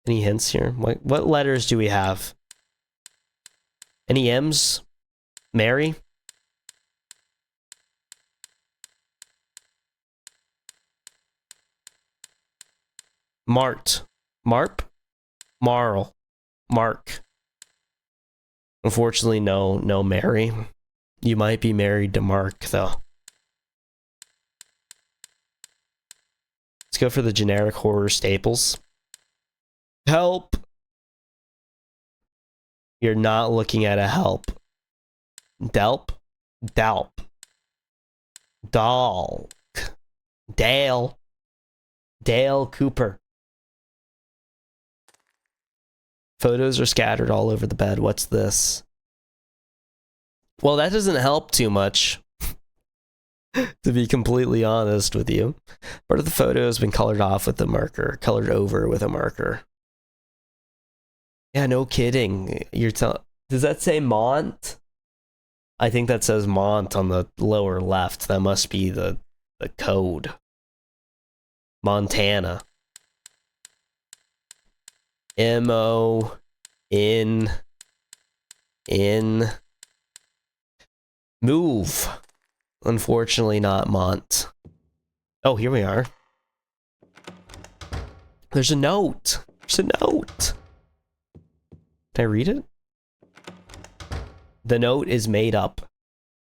Any hints here? What letters do we have? Any M's? Mary? Mart. Marp? Marl. Mark. Unfortunately, no Mary. You might be married to Mark, though. Let's go for the generic horror staples. Help! You're not looking at a help. Delp. Dalp. Doll. Dale. Dale Cooper. Photos are scattered all over the bed. What's this? Well, that doesn't help too much, to be completely honest with you. Part of the photo has been colored off with a marker, colored over with a marker. Yeah, no kidding. You're telling... Does that say Mont? I think that says Mont on the lower left. That must be the code. Montana. M-O-N... Move. Unfortunately not Mont. Oh, here we are. There's a note. There's a note. Can I read it? The note is made up.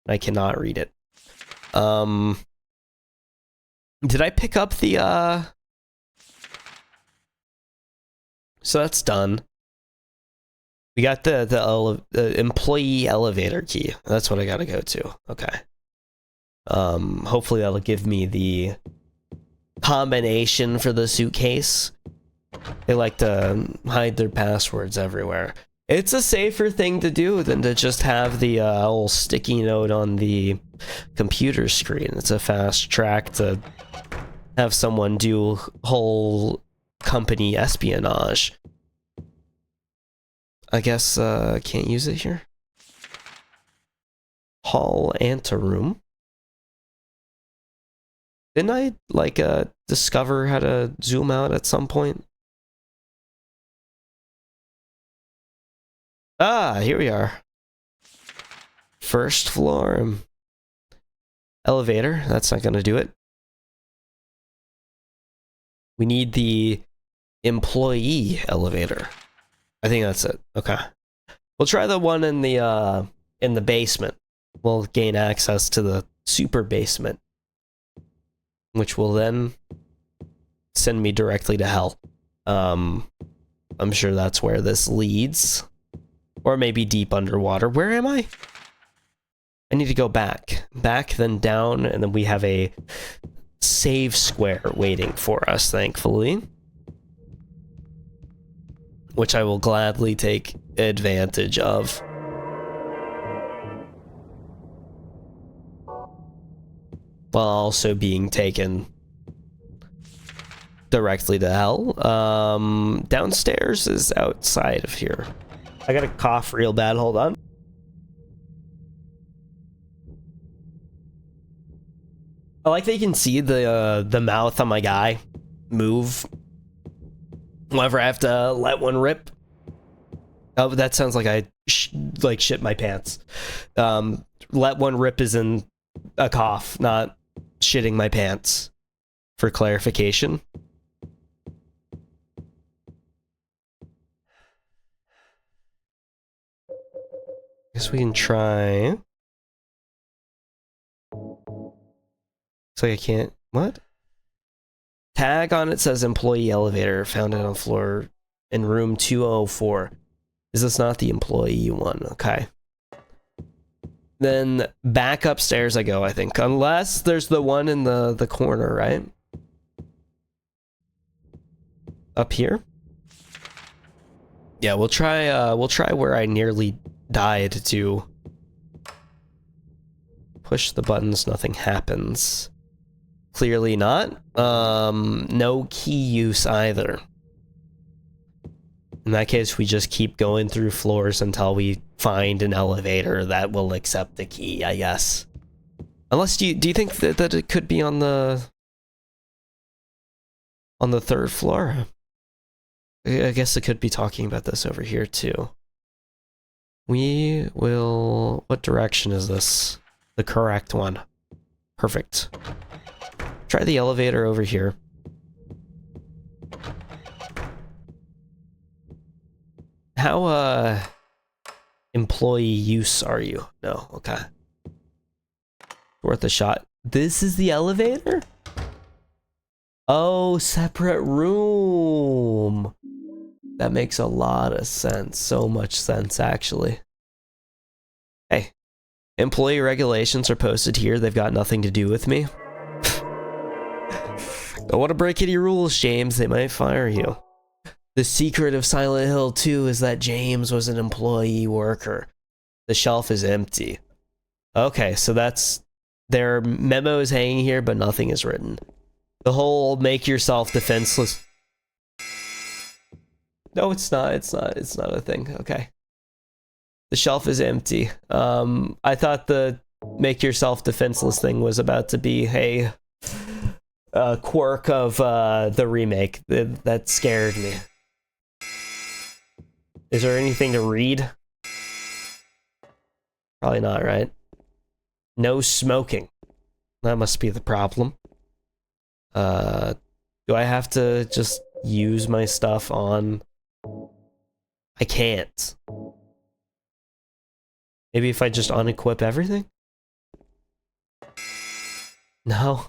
I cannot read it. Did I pick up the So that's done. We got the employee elevator key. That's what I gotta go to. Okay. Hopefully that'll give me the combination for the suitcase. They like to hide their passwords everywhere. It's a safer thing to do than to just have the old sticky note on the computer screen. It's a fast track to have someone do whole company espionage. I guess can't use it here. Hall anteroom. Didn't I like discover how to zoom out at some point? Ah, here we are. First floor. Elevator. That's not gonna do it. We need the employee elevator. I think that's it. Okay. We'll try the one in the basement. We'll gain access to the super basement, which will then send me directly to hell. I'm sure that's where this leads. Or maybe deep underwater. Where am I? I need to go back. Back, then down, and then we have a save square waiting for us, thankfully. Which I will gladly take advantage of. While also being taken directly to hell. Downstairs is outside of here. I gotta cough real bad, hold on. I like that you can see the mouth on my guy move whenever I have to let one rip. Oh, that sounds like I shit my pants. Let one rip is in a cough, not shitting my pants, for clarification. Guess we can try. It's like I can't. What? Tag on it says employee elevator found it on floor in room 204. Is this not the employee one? Okay. Then back upstairs I go, I think. Unless there's the one in the corner, right? Up here? Yeah, we'll try where I nearly died to push the buttons, nothing happens. Clearly not. No key use either. In that case, we just keep going through floors until we find an elevator that will accept the key, I guess. Unless, do you think that it could be on the third floor? I guess it could be talking about this over here too. We will... What direction is this? The correct one. Perfect. Try the elevator over here. How, employee use are you? No, okay. Worth a shot. This is the elevator? Oh, separate room. That makes a lot of sense. So much sense, actually. Hey, Employee regulations are posted here. They've got nothing to do with me. Don't want to break any rules, James. They might fire you. The secret of Silent Hill 2 is that James was an employee worker. The shelf is empty. Okay, so that's... There are memos hanging here, but nothing is written. The whole make yourself defenseless... No, it's not. It's not a thing. Okay. The shelf is empty. I thought the make yourself defenseless thing was about to be, hey, a quirk of the remake. That scared me. Is there anything to read? Probably not, right? No smoking. That must be the problem. Do I have to just use my stuff on... I can't. Maybe if I just unequip everything? No.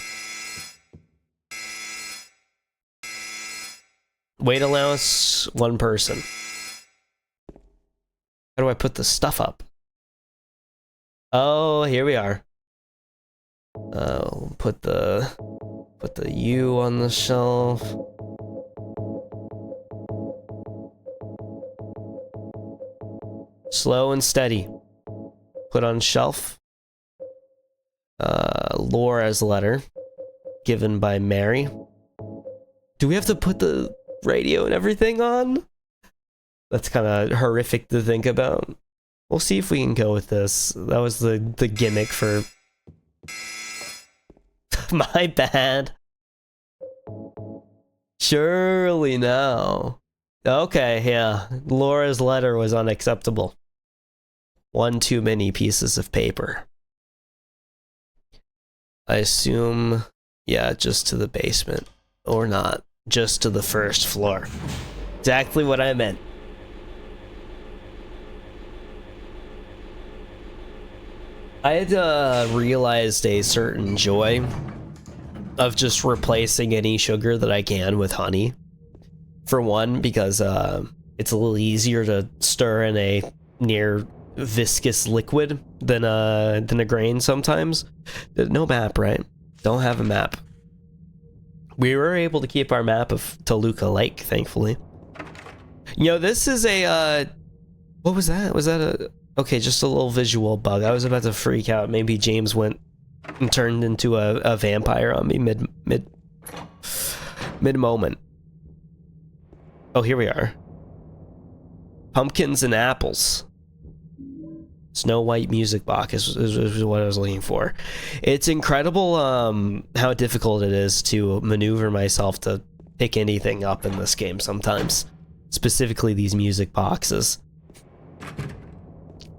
Weight allowance, 1 person. How do I put the stuff up? Oh, here we are. Put the U on the shelf. Slow and steady. Put on shelf. Laura's letter. Given by Mary. Do we have to put the radio and everything on? That's kind of horrific to think about. We'll see if we can go with this. That was the gimmick for... My bad. Surely no. Okay, yeah. Laura's letter was unacceptable. 1 too many pieces of paper. I assume, yeah, just to the basement. Or not. Just to the first floor. Exactly what I meant. I had realized a certain joy of just replacing any sugar that I can with honey. For one, because it's a little easier to stir in a near viscous liquid than a grain sometimes. No map, right? Don't have a map. We were able to keep our map of Toluca Lake, thankfully. You know, this is a what was that? Was that a... Okay, just a little visual bug. I was about to freak out. Maybe James went and turned into a vampire on me mid moment. Oh, here we are. Pumpkins and apples. Snow White music box is what I was looking for. It's incredible how difficult it is to maneuver myself to pick anything up in this game sometimes. Specifically these music boxes.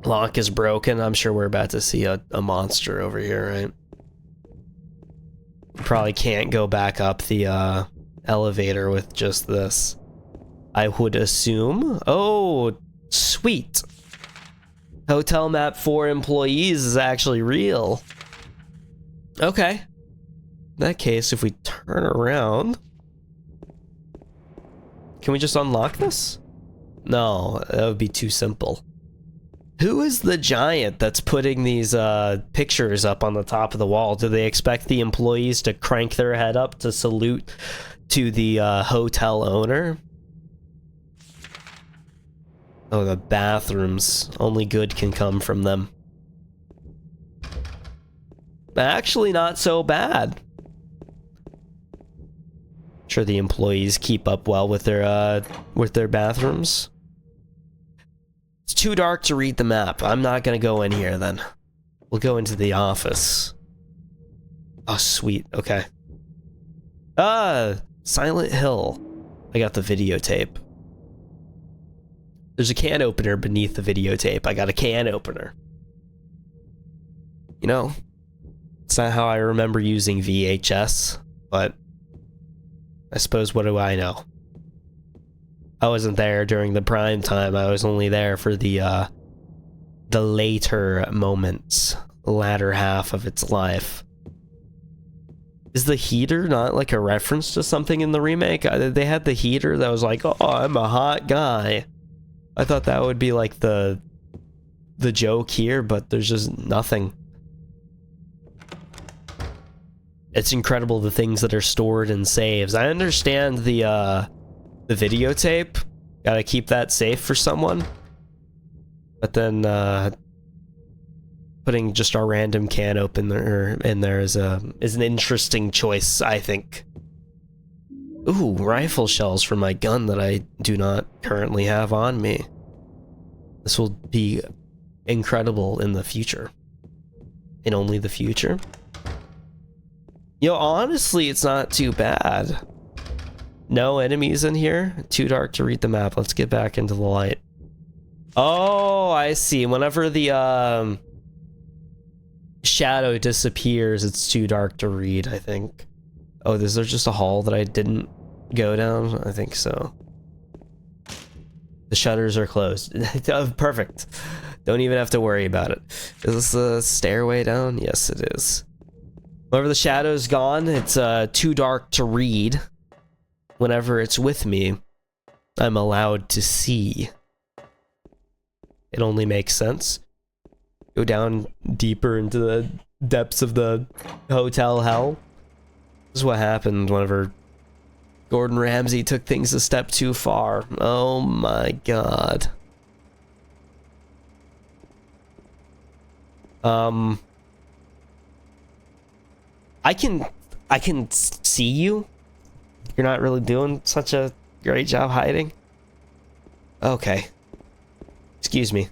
Lock is broken. I'm sure we're about to see a monster over here, right? Probably can't go back up the elevator with just this. I would assume. Oh, sweet. Hotel map for employees is actually real. Okay. In that case, if we turn around... Can we just unlock this? No, that would be too simple. Who is the giant that's putting these pictures up on the top of the wall? Do they expect the employees to crank their head up to salute to the hotel owner? Oh, the bathrooms. Only good can come from them. Actually, not so bad. Sure, the employees keep up well with their bathrooms. It's too dark to read the map. I'm not gonna go in here then. We'll go into the office. Oh, sweet. Okay. Silent Hill. I got the videotape. There's a can opener beneath the videotape. I got a can opener. You know, it's not how I remember using VHS, but I suppose what do I know? I wasn't there during the prime time. I was only there for the later moments, the latter half of its life. Is the heater not like a reference to something in the remake? They had the heater that was like, oh, I'm a hot guy. I thought that would be like the the joke here, but there's just nothing. It's incredible the things that are stored in saves. I understand the videotape. Gotta keep that safe for someone. But then putting just our random can opener in there is an interesting choice, I think. Ooh, rifle shells for my gun that I do not currently have on me. This will be incredible in the future. In only the future. Yo, honestly, it's not too bad. No enemies in here. Too dark to read the map. Let's get back into the light. Oh, I see. Whenever the shadow disappears, it's too dark to read, I think. Oh, is there just a hall that I didn't go down? I think so. The shutters are closed. Perfect. Don't even have to worry about it. Is this the stairway down? Yes, it is. Whenever the shadow's gone, it's too dark to read. Whenever it's with me, I'm allowed to see. It only makes sense. Go down deeper into the depths of the hotel hell. This is what happened whenever Gordon Ramsay took things a step too far. Oh my god. I can see you. You're not really doing such a great job hiding. Okay. Excuse me.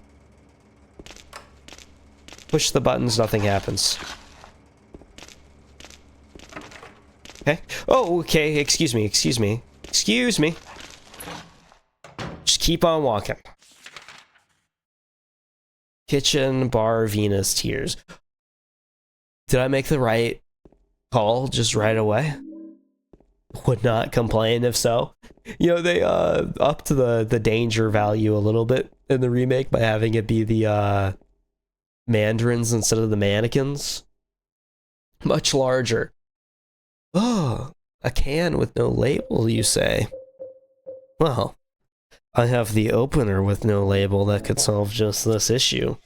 Push the buttons, nothing happens. Okay. Oh, okay. Excuse me. Excuse me. Excuse me. Just keep on walking. Kitchen, bar, Venus, tears. Did I make the right call just right away? Would not complain if so. You know, they upped the danger value a little bit in the remake by having it be the mandarins instead of the mannequins. Much larger. Oh, a can with no label, you say? Well, I have the opener with no label that could solve just this issue.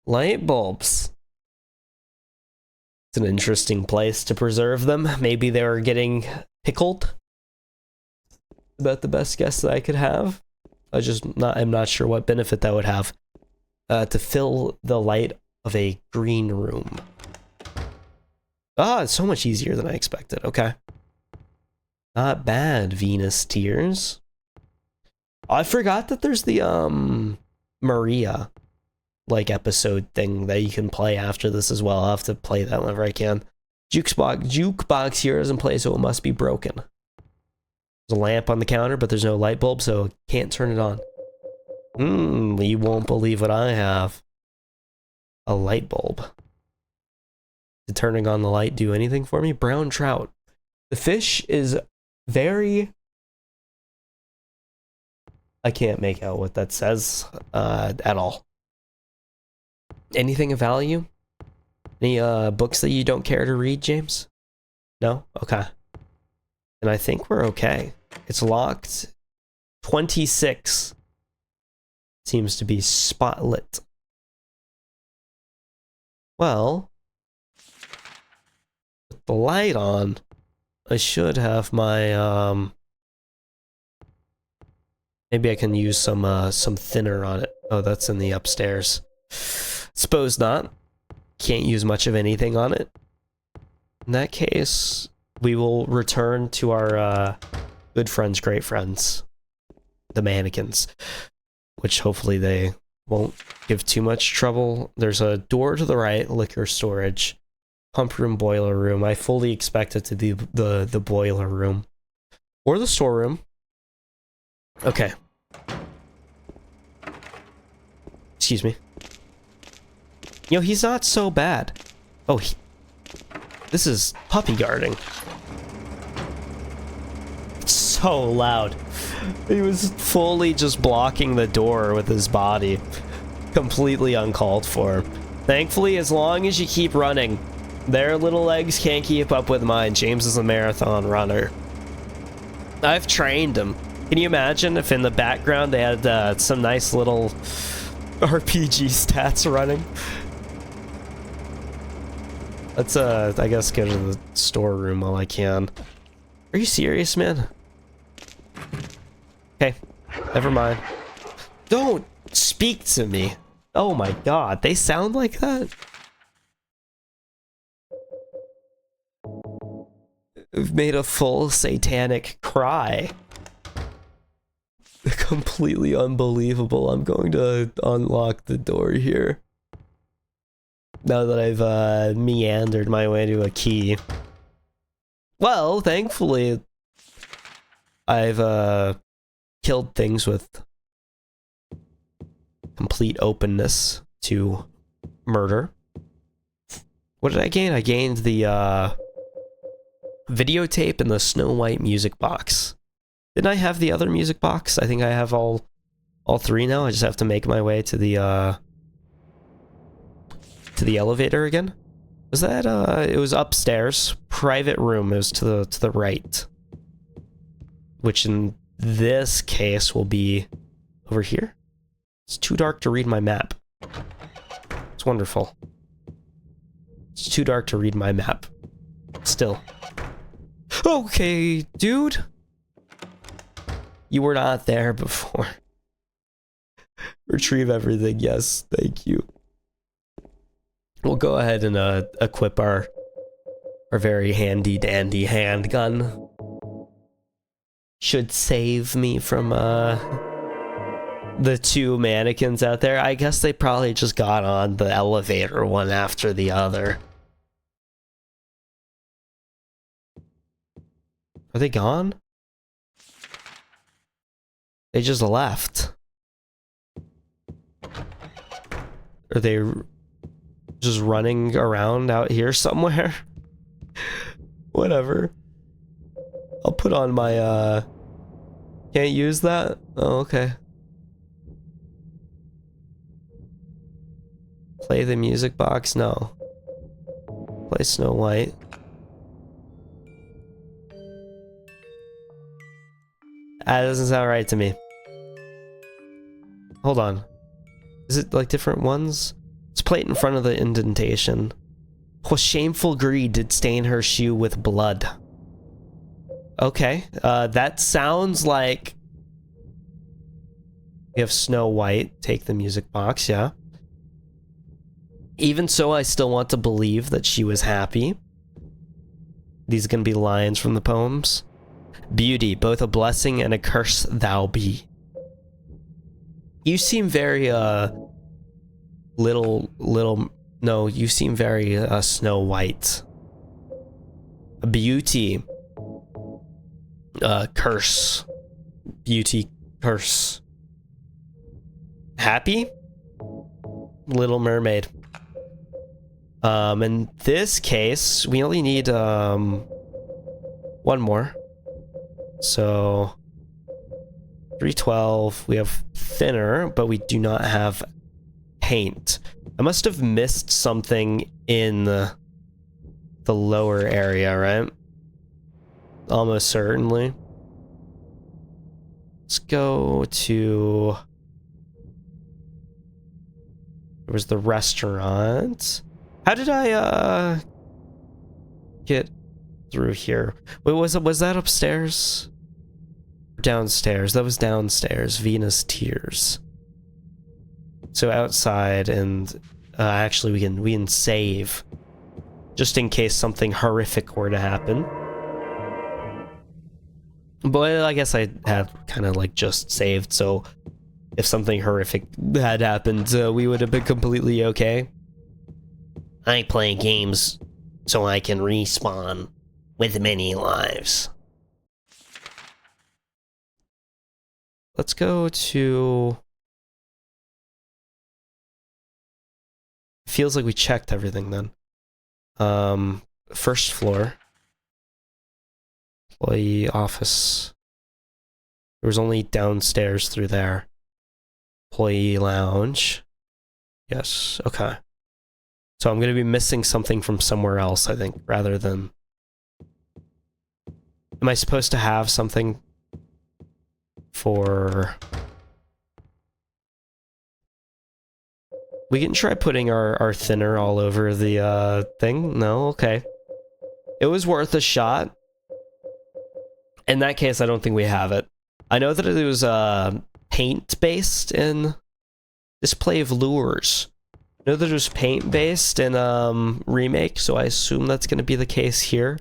Light bulbs. It's an interesting place to preserve them. Maybe they were getting pickled. About the best guess that I could have. I'm not sure what benefit that would have. To fill the light of a green room. Ah, it's so much easier than I expected. Okay. Not bad, Venus Tears. I forgot that there's the Maria episode thing that you can play after this as well. I'll have to play that whenever I can. Jukebox here isn't play, so it must be broken. There's a lamp on the counter, but there's no light bulb, so can't turn it on. You won't believe what I have. A light bulb. Did turning on the light do anything for me? Brown trout. The fish is very... I can't make out what that says at all. Anything of value? Any books that you don't care to read, James? No? Okay. And I think we're okay. It's locked. 26 seems to be spotlit. Well, with the light on, I should have my maybe I can use some thinner on it. Oh, that's in the upstairs. Suppose not. Can't use much of anything on it. In that case, we will return to our good friends, great friends, the mannequins, which hopefully they won't give too much trouble. There's a door to the right, liquor storage, pump room, boiler room. I fully expect it to be the boiler room or the storeroom. Okay. Excuse me. You know, he's not so bad. Oh, this is puppy guarding. It's so loud. He was fully just blocking the door with his body. Completely uncalled for. Thankfully, as long as you keep running, their little legs can't keep up with mine. James is a marathon runner. I've trained him. Can you imagine if in the background they had some nice little RPG stats running? Let's, I guess go to the storeroom while I can. Are you serious, man? Okay, never mind. Don't speak to me. Oh my god, they sound like that? I've made a full satanic cry. Completely unbelievable. I'm going to unlock the door here. Now that I've meandered my way to a key. Well, thankfully, I've killed things with complete openness to murder. What did I gain? I gained the videotape and the Snow White music box. Didn't I have the other music box? I think I have all three now. I just have to make my way to the elevator again. Was that it was upstairs, private room. It was to the right, which in this case will be over here. It's too dark to read my map. It's wonderful. It's too dark to read my map. Still. Okay, dude. You were not there before. Retrieve everything. Yes, thank you. We'll go ahead and equip our very handy dandy handgun. Should save me from the two mannequins out there. I guess they probably just got on the elevator one after the other. Are they gone? They just left. Are they just running around out here somewhere? Whatever. I'll put on my, can't use that? Oh, okay. Play the music box? No. Play Snow White. That doesn't sound right to me. Hold on. Is it like different ones? Let's play it in front of the indentation. Oh, shameful greed did stain her shoe with blood. Okay, that sounds like... We have Snow White. Take the music box, yeah. Even so, I still want to believe that she was happy. These are gonna be lines from the poems. Beauty, both a blessing and a curse thou be. You seem very, no, you seem very, Snow White. Beauty. Curse. Beauty, curse. Happy? Little Mermaid. In this case, we only need, one more. So 312, we have thinner, but we do not have paint. I must have missed something in the lower area, right? Almost certainly. Let's go to... There was the restaurant. How did I get through here? Wait, was that upstairs? Downstairs. That was downstairs. Venus Tears. So outside, and actually we can save just in case something horrific were to happen. But I guess I had kind of like just saved, so if something horrific had happened, we would have been completely okay. I play games so I can respawn with many lives. Let's go to... Feels like we checked everything then. First floor. Employee office. There was only downstairs through there. Employee lounge. Yes, okay. So I'm going to be missing something from somewhere else, I think, rather than... Am I supposed to have something for... We can try putting our thinner all over the thing. No, okay. It was worth a shot. In that case, I don't think we have it. I know that it was paint-based in Display of Lures. I know that it was paint-based in Remake, so I assume that's going to be the case here.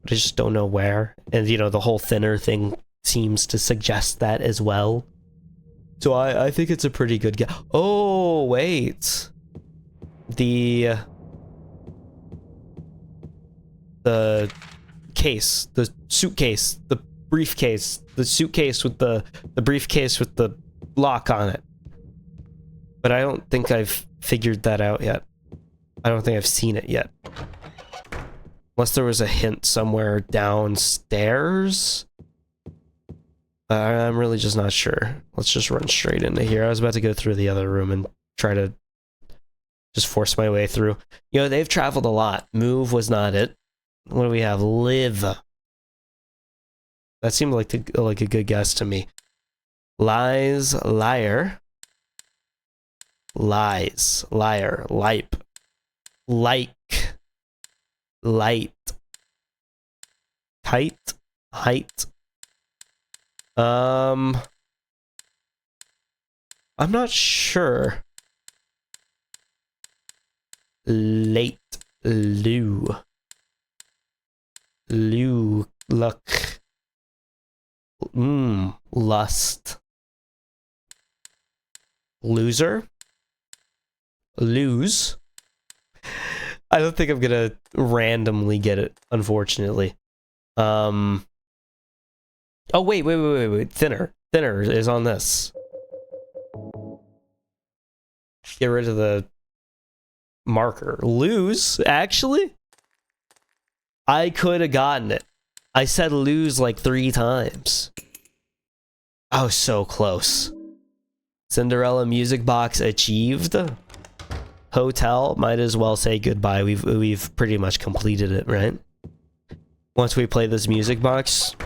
But I just don't know where. And, you know, the whole thinner thing seems to suggest that as well. So I think it's a pretty good guess. Oh, wait. The case, the suitcase, the briefcase, the suitcase with the briefcase with the lock on it. But I don't think I've figured that out yet. I don't think I've seen it yet. Unless there was a hint somewhere downstairs. I'm really just not sure. Let's just run straight into here. I was about to go through the other room and try to just force my way through. You know, they've traveled a lot. Move was not it. What do we have? Live. That seemed like a good guess to me. Lies, liar. Lies, liar, lipe. Like. Light. Height. Height. I'm not sure. Late. Lou. Luck. Lust. Loser. Lose. I don't think I'm gonna randomly get it, unfortunately. Oh, wait. Thinner. Thinner is on this. Get rid of the marker. Lose, actually? I could have gotten it. I said lose like 3 times. I was so close. Cinderella music box achieved. Hotel, might as well say goodbye. We've pretty much completed it, right? Once we play this music box,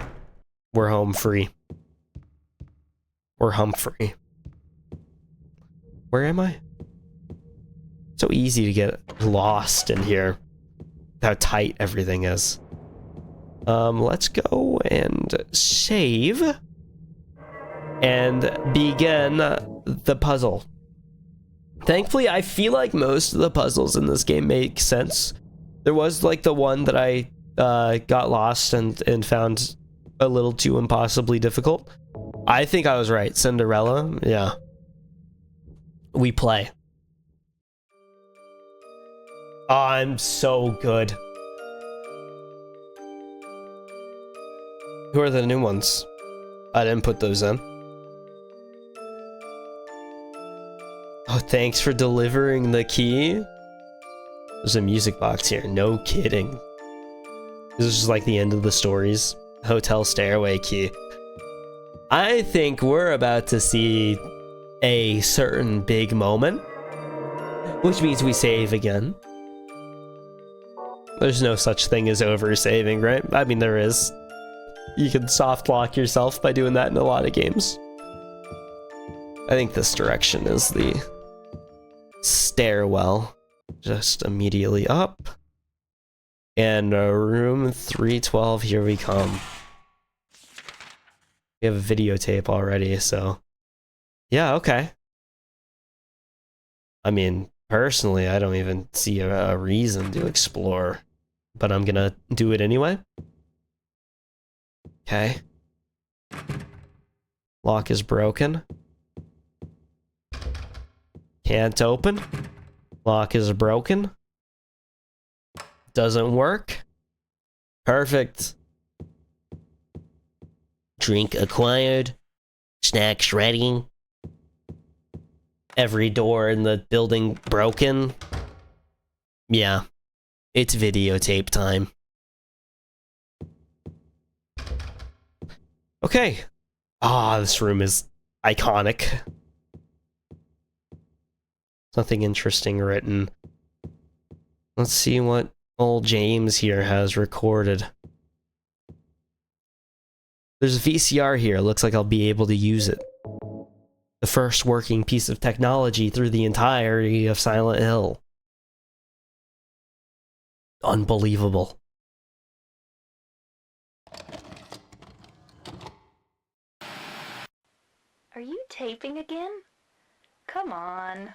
we're home free. We're Humphrey. Where am I? So easy to get lost in here. How tight everything is. Let's go and save. And begin the puzzle. Thankfully, I feel like most of the puzzles in this game make sense. There was like the one that I got lost and found a little too impossibly difficult. I think I was right. Cinderella, yeah. We play. Oh, I'm so good. Who are the new ones? I didn't put those in. Oh, thanks for delivering the key. There's a music box here. No kidding. This is just like the end of the stories. Hotel stairway key. I think we're about to see a certain big moment, which means we save again. There's no such thing as over-saving, right? I mean, there is. You can soft lock yourself by doing that in a lot of games. I think this direction is the stairwell. Just immediately up. And room 312, here we come. We have a videotape already, so... Yeah, okay. I mean, personally, I don't even see a reason to explore. But I'm gonna do it anyway. Okay. Lock is broken. Can't open. Lock is broken. Doesn't work. Perfect. Drink acquired. Snacks ready. Every door in the building broken. Yeah. It's videotape time. Okay. Ah, this room is iconic. Nothing interesting written. Let's see what old James here has recorded. There's a VCR here. Looks like I'll be able to use it. The first working piece of technology through the entirety of Silent Hill. Unbelievable. Are you taping again? Come on.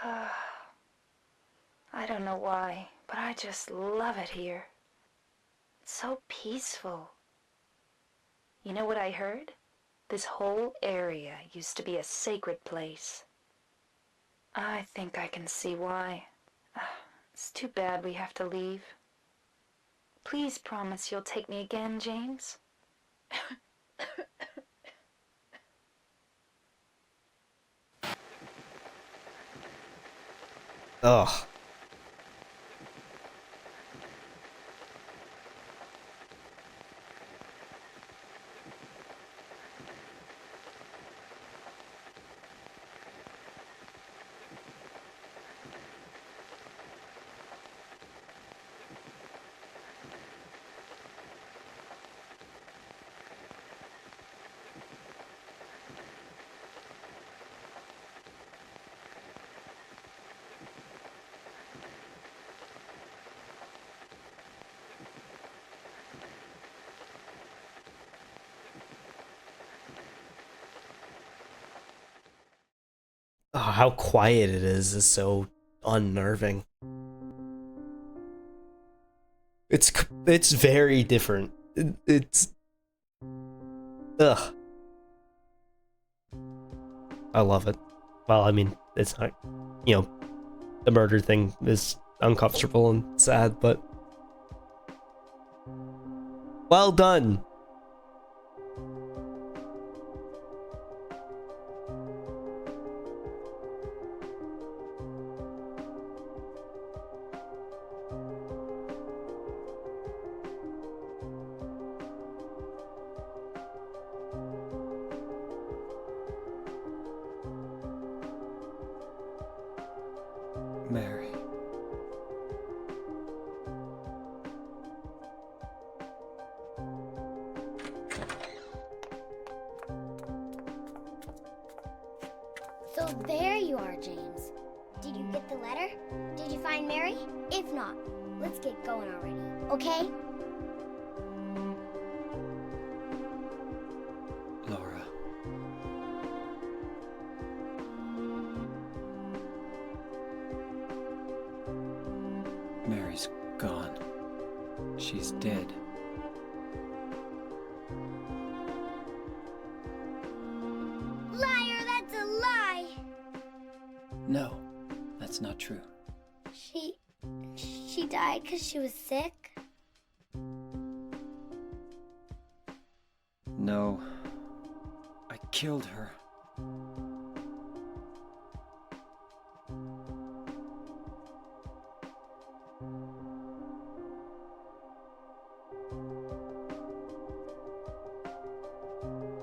I don't know why, but I just love it here. It's so peaceful. You know what I heard? This whole area used to be a sacred place. I think I can see why. It's too bad we have to leave. Please promise you'll take me again, James. Ugh. Oh, how quiet it is so unnerving. It's very different. It's ugh. I love it. Well, I mean, it's not, you know, the murder thing is uncomfortable and sad, but well done. Mary. So there you are, James. Did you get the letter? Did you find Mary? If not, let's get going already, okay? Laura. Mary's gone. She's dead. Liar, that's a lie! No, that's not true. She died because she was sick? No, I killed her.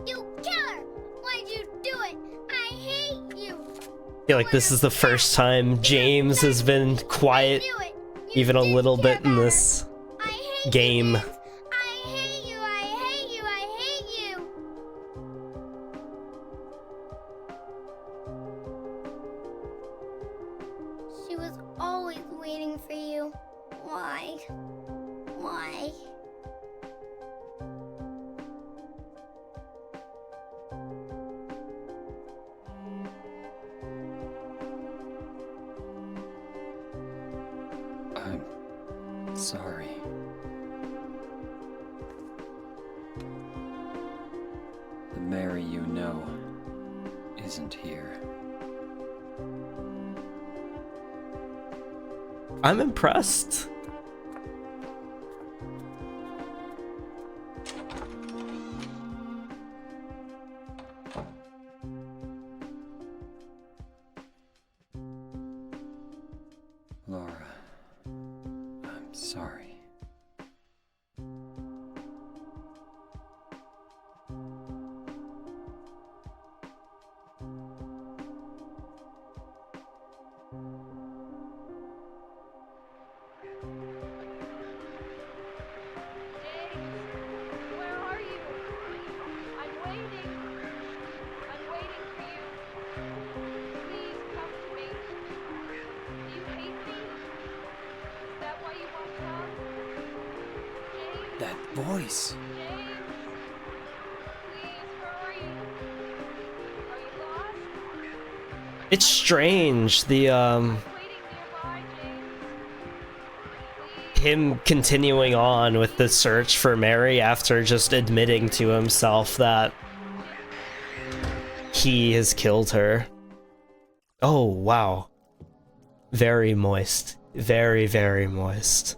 You killer! Why'd you do it? I hate you! I feel like this is the first time James has been quiet I knew it! even a didn't little care bit in about her. this I hate game. You, James. I hate you, I hate you, I hate you! She was always waiting for you. Why? Why? I'm sorry. The Mary you know isn't here. I'm impressed. Laura, I'm sorry. That voice. It's strange, him continuing on with the search for Mary after just admitting to himself that he has killed her. Oh, wow. Very moist. Very, very moist.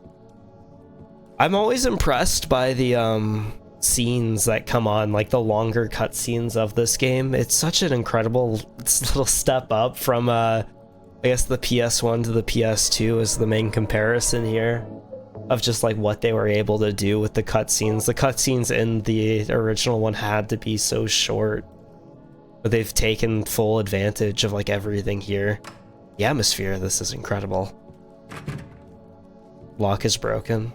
I'm always impressed by the scenes that come on, like the longer cutscenes of this game. It's such an incredible little step up from I guess the PS1 to the PS2 is the main comparison here of just like what they were able to do with the cutscenes. The cutscenes in the original one had to be so short, but they've taken full advantage of like everything here. The atmosphere of this is incredible. Lock is broken.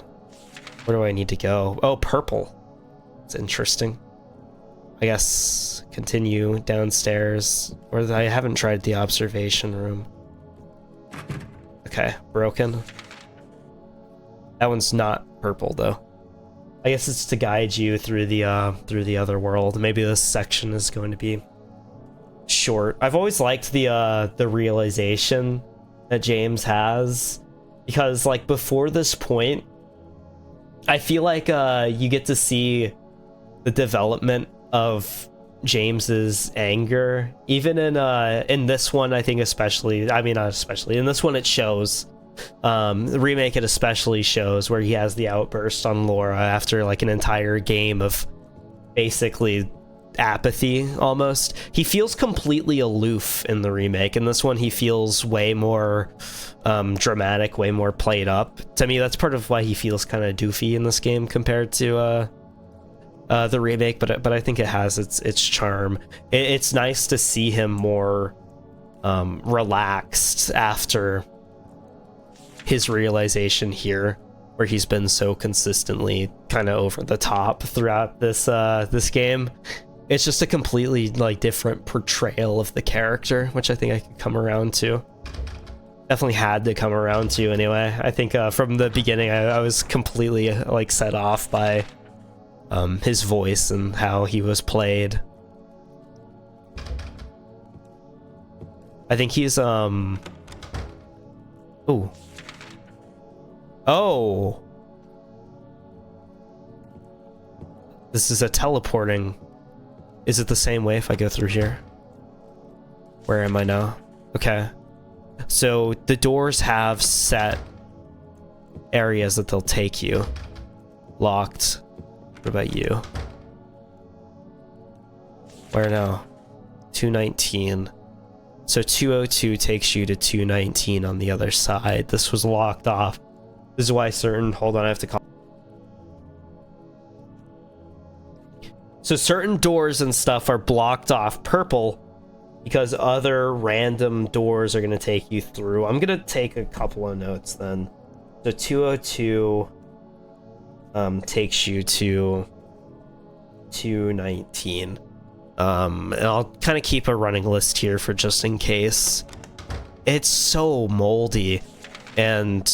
Where do I need to go? Oh, purple. It's interesting. I guess continue downstairs, or I haven't tried the observation room. Okay, broken. That one's not purple though. I guess it's to guide you through the other world. Maybe this section is going to be short. I've always liked the realization that James has, because like before this point, I feel like you get to see the development of James's anger, even in this one. I think especially, I mean not especially, in this one it shows. The remake it especially shows where he has the outburst on Laura after like an entire game of basically apathy almost. He feels completely aloof in the remake. In this one he feels way more dramatic, way more played up. To me that's part of why he feels kind of doofy in this game compared to the remake, but I think it has its charm. It's nice to see him more relaxed after his realization here, where he's been so consistently kind of over the top throughout this game. It's just a completely like different portrayal of the character, which I think I could come around to. Definitely had to come around to anyway. I think from the beginning I was completely like set off by his voice and how he was played. I think he's ooh. Oh, this is a teleporting. Is it the same way if I go through here? Where am I now? Okay, so the doors have set areas that they'll take you. Locked. What about you? Where now? 219. So 202 takes you to 219 on the other side. This was locked off. This is why certain... Hold on, I have to call... So certain doors and stuff are blocked off purple because other random doors are going to take you through. I'm going to take a couple of notes then. So 202 takes you to 219. And I'll kind of keep a running list here for just in case. It's so moldy, and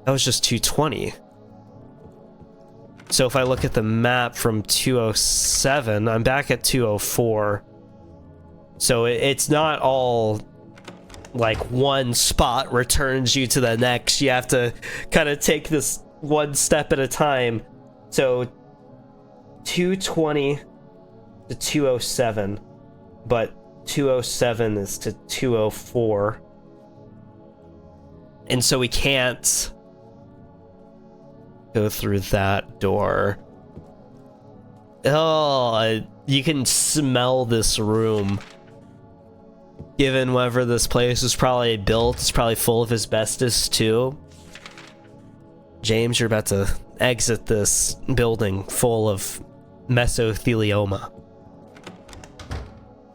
that was just 220. So if I look at the map from 207, I'm back at 204. So it's not all like one spot returns you to the next. You have to kind of take this one step at a time. So 220 to 207, but 207 is to 204. And so we can't go through that door. Oh, you can smell this room. Given wherever this place was probably built, it's probably full of asbestos too. James, you're about to exit this building full of mesothelioma.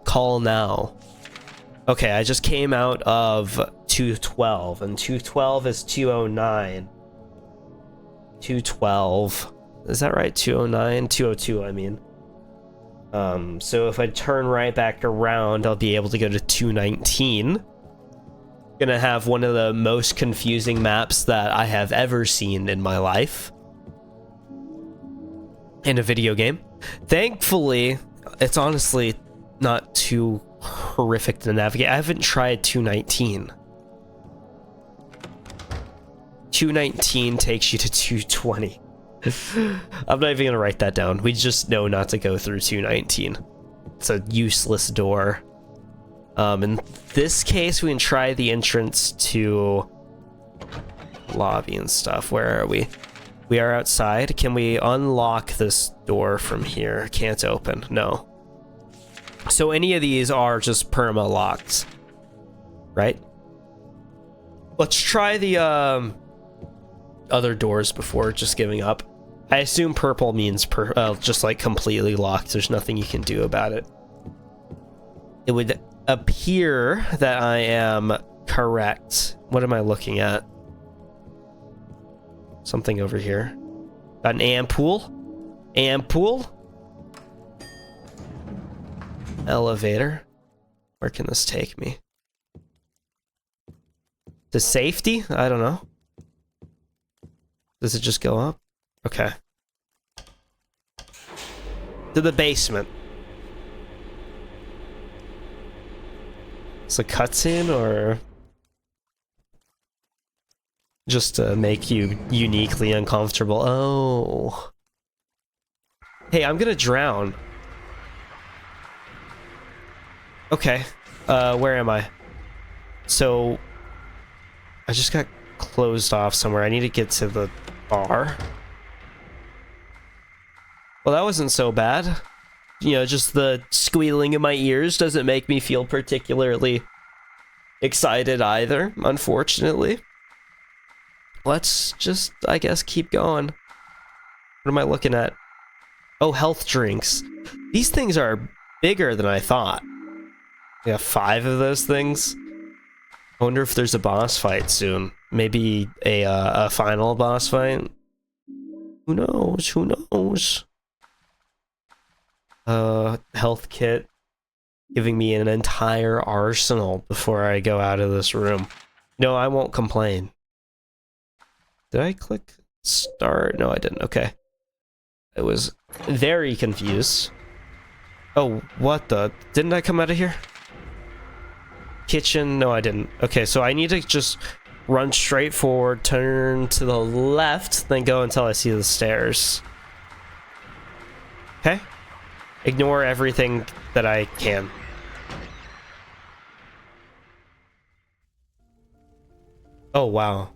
Call now. Okay, I just came out of 212, and 212 is 209. 212. Is that right? 209? 202, I mean. So if I turn right back around, I'll be able to go to 219. Gonna have one of the most confusing maps that I have ever seen in my life. in a video game. Thankfully, it's honestly not too horrific to navigate. I haven't tried 219. 219 takes you to 220. I'm not even gonna write that down. We just know not to go through 219. It's a useless door. In this case, we can try the entrance to lobby and stuff. Where are we? We are outside. Can we unlock this door from here? Can't open. No. So any of these are just perma locked, right? Let's try the other doors before just giving up. I assume purple means just like completely locked. There's nothing you can do about it. It would appear that I am correct. What am I looking at? Something over here. Got an ampoule. Ampoule. Elevator. Where can this take me? To safety? I don't know. Does it just go up? Okay. To the basement. It's a cutscene or just to make you uniquely uncomfortable? Oh. Hey, I'm gonna drown. Okay. Where am I? So I just got closed off somewhere. I need to get to the bar. Well, that wasn't so bad. You know, just the squealing in my ears doesn't make me feel particularly excited either, unfortunately. Let's just, I guess, keep going. What am I looking at? Oh, health drinks. These things are bigger than I thought. We have 5 of those things. I wonder if there's a boss fight soon. Maybe a final boss fight. Who knows? Who knows? Health kit. Giving me an entire arsenal before I go out of this room. No, I won't complain. Did I click start? No, I didn't. Okay. I was very confused. Oh, what the? Didn't I come out of here? Kitchen? No, I didn't. Okay, so I need to just run straight forward, turn to the left, then go until I see the stairs. Okay? Ignore everything that I can. Oh, wow.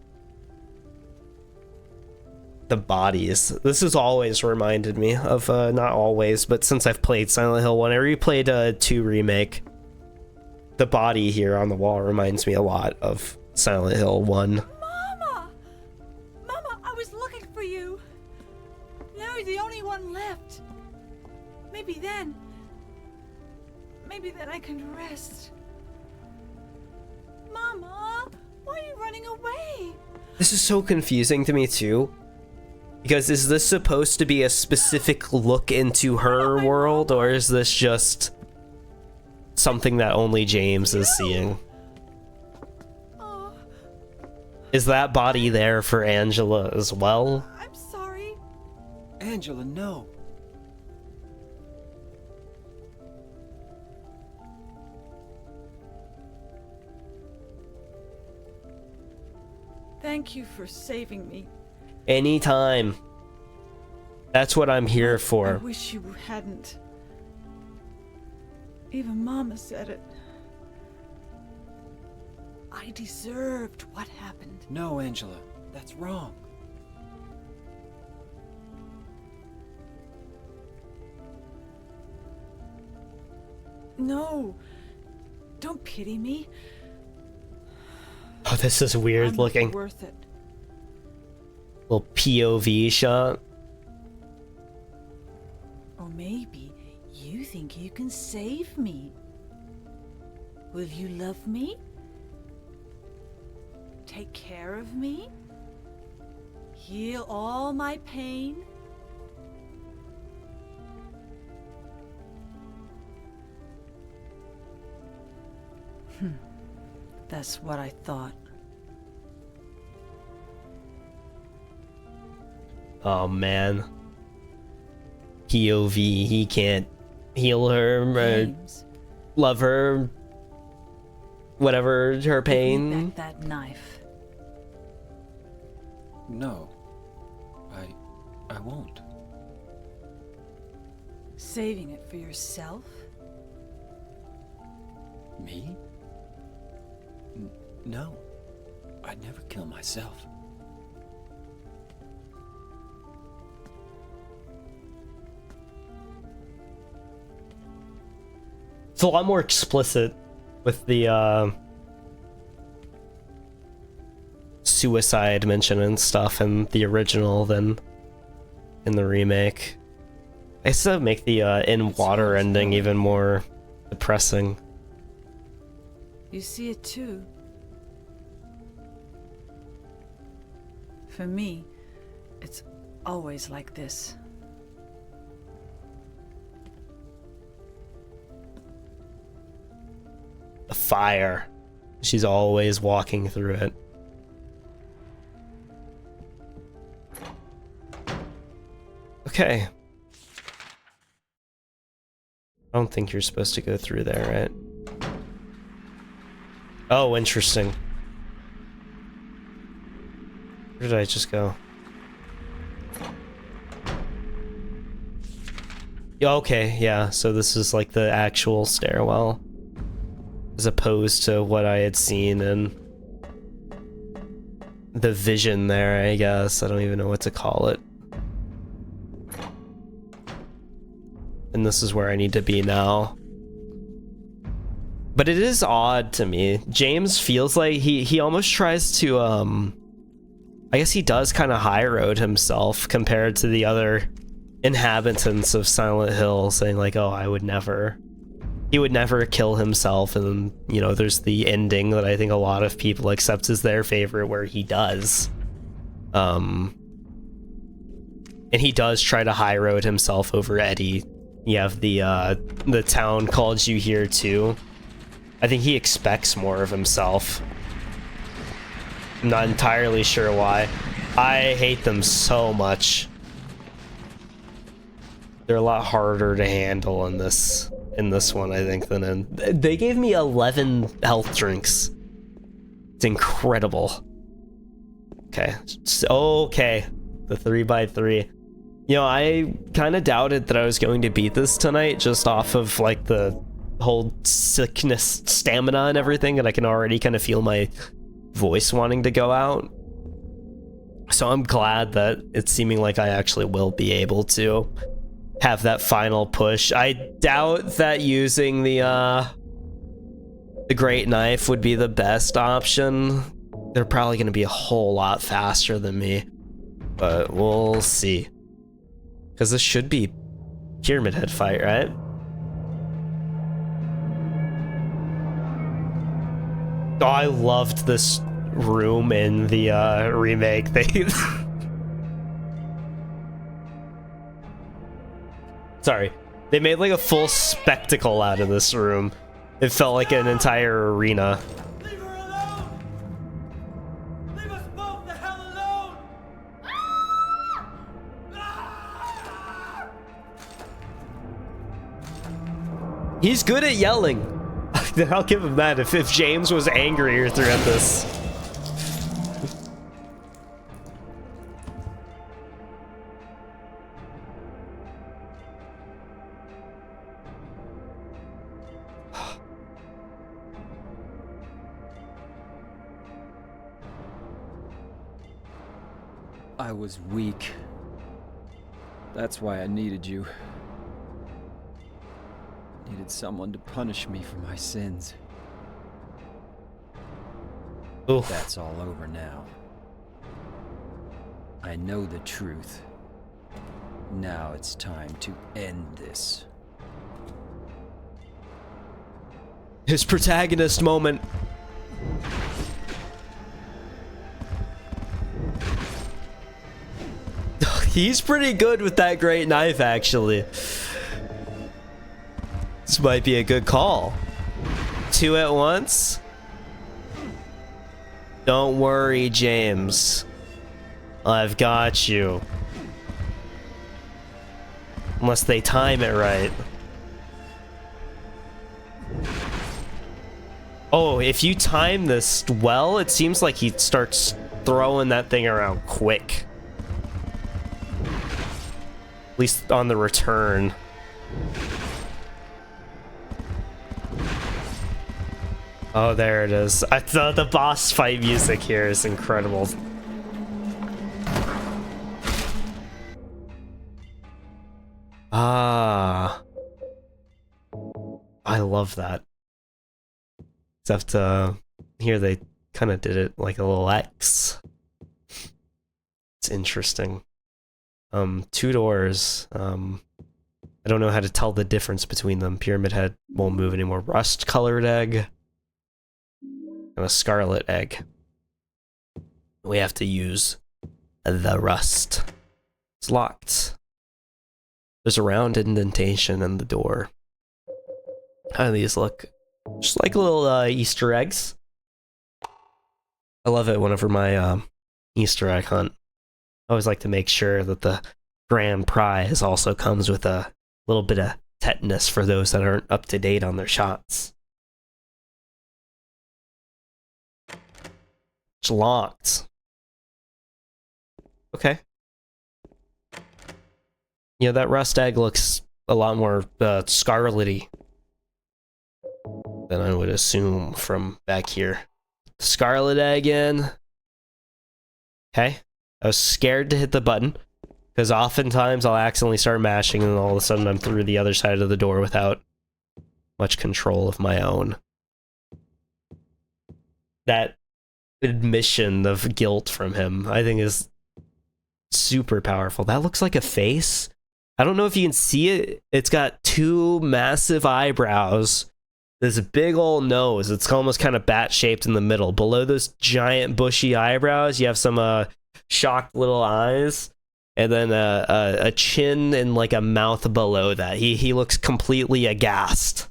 The bodies. This has always reminded me of, not always, but since I've played Silent Hill 1, I replayed 2 Remake. The body here on the wall reminds me a lot of Silent Hill 1. Mama! Mama, I was looking for you. Now you're the only one left. Maybe then I can rest. Mama, why are you running away? This is so confusing to me too. Because is this supposed to be a specific look into her world, or is this just something that only James is seeing? Oh, Is that body there for Angela as well? I'm sorry. Angela, no. Thank you for saving me. Anytime. That's what I'm here I for. wish you hadn't. Even Mama said it. I deserved what happened. No, Angela. That's wrong. No. Don't pity me. Oh, this is weird I'm looking. worth it. Little POV shot. Or maybe you think you can save me. Will you love me? Take care of me? Heal all my pain? That's what I thought. Oh man. POV. He can't heal her or James, love her, whatever her give me pain. back that knife. No. I won't. Saving it for yourself? Me? No. I'd never kill myself. It's a lot more explicit with the suicide mention and stuff in the original than in the remake. I still make the in water ending even more depressing. You see it too. For me, it's always like this. The fire. She's always walking through it. Okay. I don't think you're supposed to go through there, right? Oh, interesting. Where did I just go? Yeah, okay, yeah, so this is like the actual stairwell, as opposed to what I had seen in the vision there, I guess. I don't even know what to call it. And this is where I need to be now. But it is odd to me. James feels like he almost tries to, I guess he does kind of high road himself compared to the other inhabitants of Silent Hill, saying like, oh, he would never kill himself. And, you know, there's the ending that I think a lot of people accept as their favorite, where he does. And he does try to high road himself over Eddie. You have the town called you here too. I think he expects more of himself. I'm not entirely sure why. I hate them so much. They're a lot harder to handle in this one, I think, than in... They gave me 11 health drinks. It's incredible. Okay. Okay. The 3x3. You know, I kind of doubted that I was going to beat this tonight just off of, like, the whole sickness, stamina and everything, and I can already kind of feel my voice wanting to go out. So I'm glad that it's seeming like I actually will be able to have that final push. I doubt that using the great knife would be the best option. They're probably going to be a whole lot faster than me, but we'll see. Because this should be Pyramid Head fight, right? Oh, I loved this room in the remake. Sorry. They made like a full spectacle out of this room. It felt like an entire arena. Leave her alone! Leave us both the hell alone! He's good at yelling. I'll give him that. If James was angrier throughout this. I was weak. That's why I needed you. Needed someone to punish me for my sins. Oof. That's all over now. I know the truth. Now it's time to end this. His protagonist moment. He's pretty good with that great knife, actually. This might be a good call. 2 at once? Don't worry, James. I've got you. Unless they time it right. Oh, if you time this well, it seems like he starts throwing that thing around quick. At least on the return. Oh, there it is. I thought the boss fight music here is incredible. Ah. I love that. Except, here they kind of did it like a little X. It's interesting. 2 doors. I don't know how to tell the difference between them. Pyramid Head won't move anymore. Rust-colored egg. And a scarlet egg. We have to use the rust. It's locked. There's a round indentation in the door. How do these look? Just like little Easter eggs. I love it whenever my Easter egg hunt. I always like to make sure that the grand prize also comes with a little bit of tetanus for those that aren't up to date on their shots. It's locked. Okay. Yeah, that rust egg looks a lot more scarlety than I would assume from back here. Scarlet egg in. Okay. I was scared to hit the button, because oftentimes I'll accidentally start mashing and all of a sudden I'm through the other side of the door without much control of my own. That admission of guilt from him, I think, is super powerful. That looks like a face. I don't know if you can see it. It's got 2 massive eyebrows. There's a big old nose. It's almost kind of bat-shaped in the middle. Below those giant bushy eyebrows, you have some shocked little eyes. And then a chin and like a mouth below that. He looks completely aghast.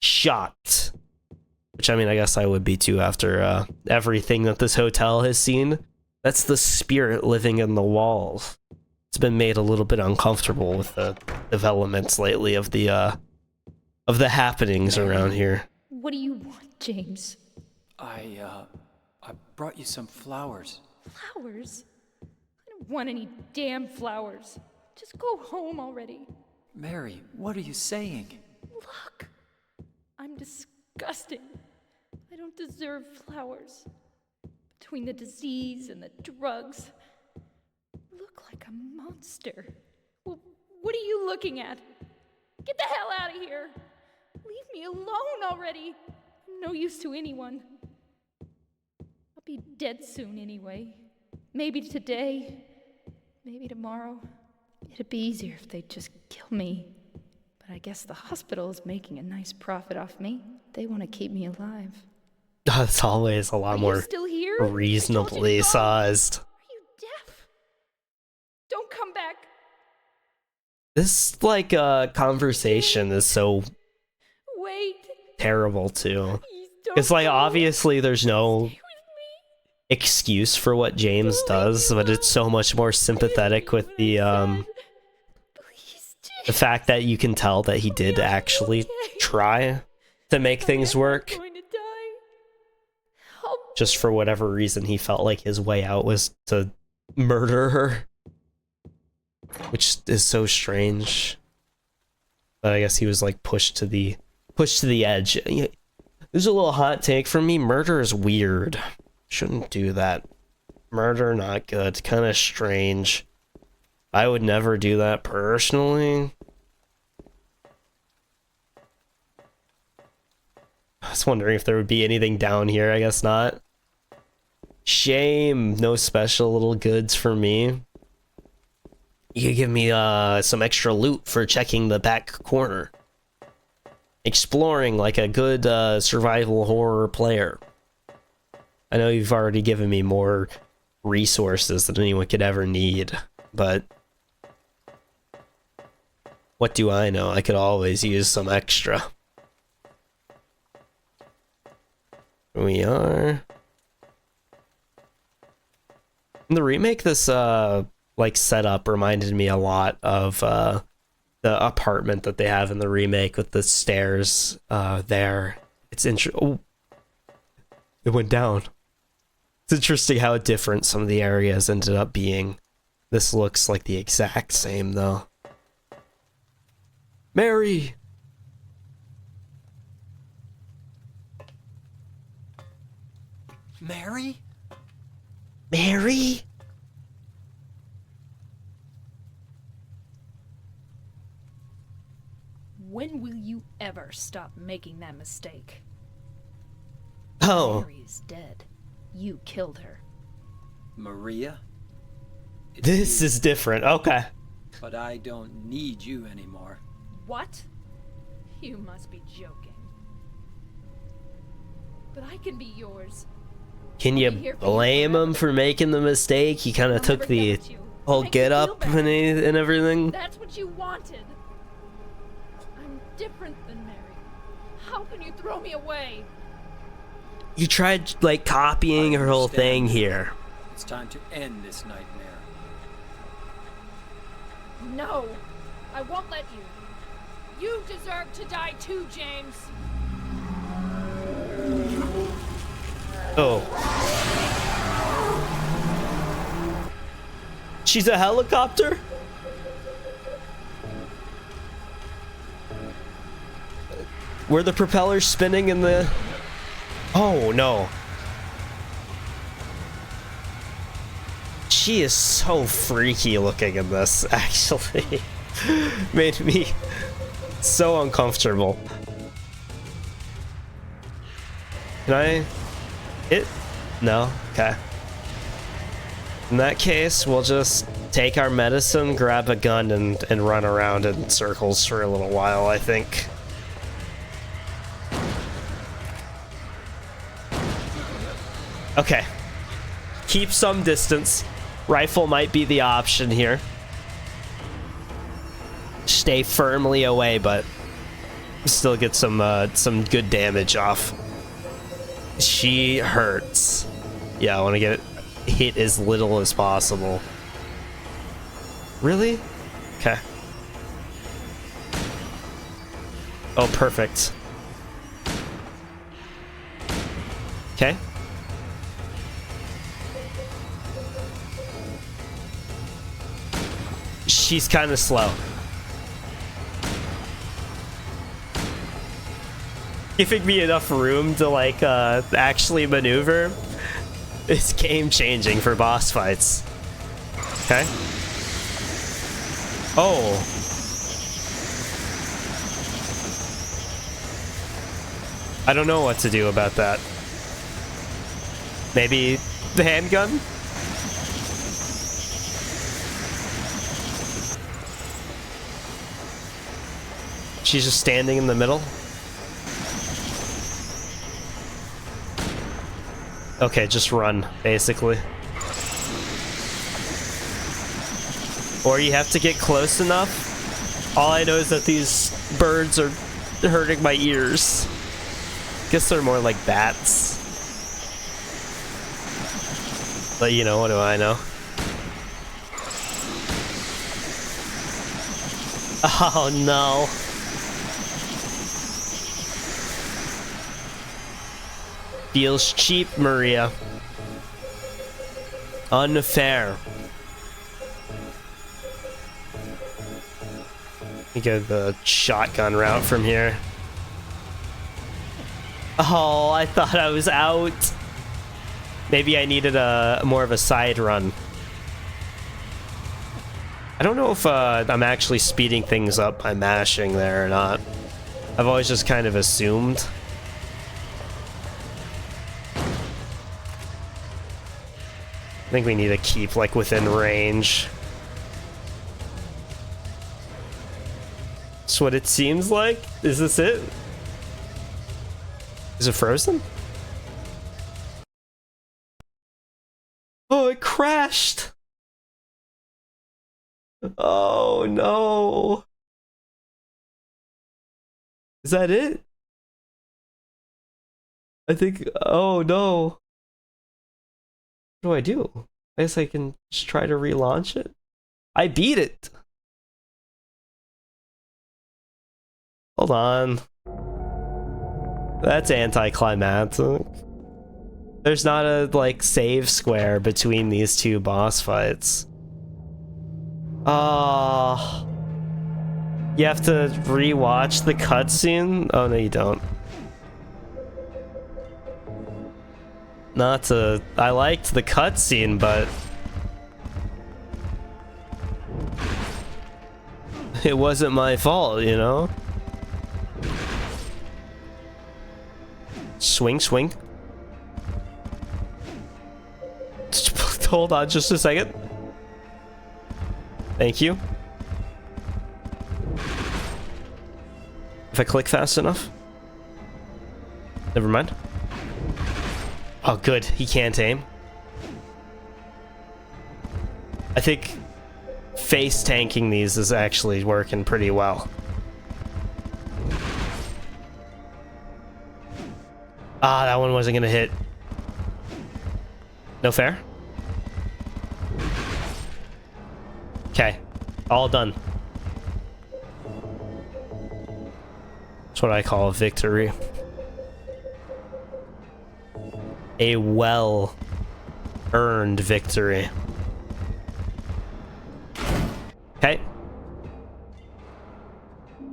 Shocked. Which, I mean, I guess I would be too after everything that this hotel has seen. That's the spirit living in the walls. It's been made a little bit uncomfortable with the developments lately of the happenings around here. What do you want, James? I brought you some flowers. Flowers? I don't want any damn flowers. Just go home already. Mary, what are you saying? Look, I'm disgusting. I don't deserve flowers. Between the disease and the drugs, I look like a monster. Well, what are you looking at? Get the hell out of here! Leave me alone already! I'm no use to anyone. I'll be dead soon anyway. Maybe today, maybe tomorrow. It'd be easier if they'd just kill me. But I guess the hospital is making a nice profit off me. They want to keep me alive. It's always a lot more still here? reasonably sized. Are you deaf? Don't come back. This, like, conversation is so Wait. terrible, too. Please don't It's like, go. obviously, there's no Stay with me. excuse for what James does, but it's so much more sympathetic with the fact that you can tell that he did actually try to make things work. I'm going to die. Help. Just for whatever reason, he felt like his way out was to murder her. Which is so strange. But I guess he was like pushed to the edge. There's a little hot take from me. Murder is weird. Shouldn't do that. Murder, not good. Kind of strange. I would never do that personally. I was wondering if there would be anything down here. I guess not. Shame. No special little goods for me. You could give me some extra loot for checking the back corner. Exploring like a good survival horror player. I know you've already given me more resources than anyone could ever need, but what do I know? I could always use some extra. Here we are. In the remake, this like setup reminded me a lot of the the apartment that they have in the remake with the stairs there. It's oh, it went down. It's interesting how different some of the areas ended up being. This looks like the exact same though. Mary! Mary? Mary? When will you ever stop making that mistake? Oh. Mary is dead. You killed her. Maria? It's This you, is different. Okay. But I don't need you anymore. What? You must be joking. But I can be yours. Can you blame him for making the mistake? He kind of took the whole get up and everything. That's what you wanted. I'm different than Mary. How can you throw me away? You tried, like, copying her whole thing here. It's time to end this nightmare. No, I won't let you. You deserve to die too, James. Oh. She's a helicopter? Were the propellers spinning in the... Oh, no. She is so freaky looking in this, actually. Made me so uncomfortable. Can I hit? No? Okay. In that case, we'll just take our medicine, grab a gun, and run around in circles for a little while, I think. Okay. Keep some distance. Rifle might be the option here. Stay firmly away, but still get some good damage off. She hurts. Yeah, I want to get hit as little as possible. Really? Okay. Oh, perfect. Okay. She's kind of slow. Giving me enough room to, like, actually maneuver is game-changing for boss fights. Okay. Oh. I don't know what to do about that. Maybe the handgun? She's just standing in the middle. Okay, just run, basically. Or you have to get close enough. All I know is that these birds are hurting my ears. Guess they're more like bats. But you know, what do I know? Oh no. Feels cheap, Maria. Unfair. You go the shotgun route from here. Oh, I thought I was out. Maybe I needed a more of a side run. I don't know if I'm actually speeding things up by mashing there or not. I've always just kind of assumed. I think we need to keep, like, within range. That's what it seems like. Is this it? Is it frozen? Oh, it crashed! Oh, no. Is that it? I think... Oh, no. What do I do? I guess I can just try to relaunch it. I beat it. Hold on. That's anticlimactic. There's not a, like, save square between these two boss fights. Oh. You have to rewatch the cutscene? Oh, no, you don't. Not to... I liked the cutscene, but... it wasn't my fault, you know? Swing, swing. Hold on just a second. Thank you. If I click fast enough. Never mind. Oh, good. He can't aim. I think face tanking these is actually working pretty well. Ah, that one wasn't gonna hit. No fair? Okay. All done. That's what I call a victory. A well-earned victory. Okay.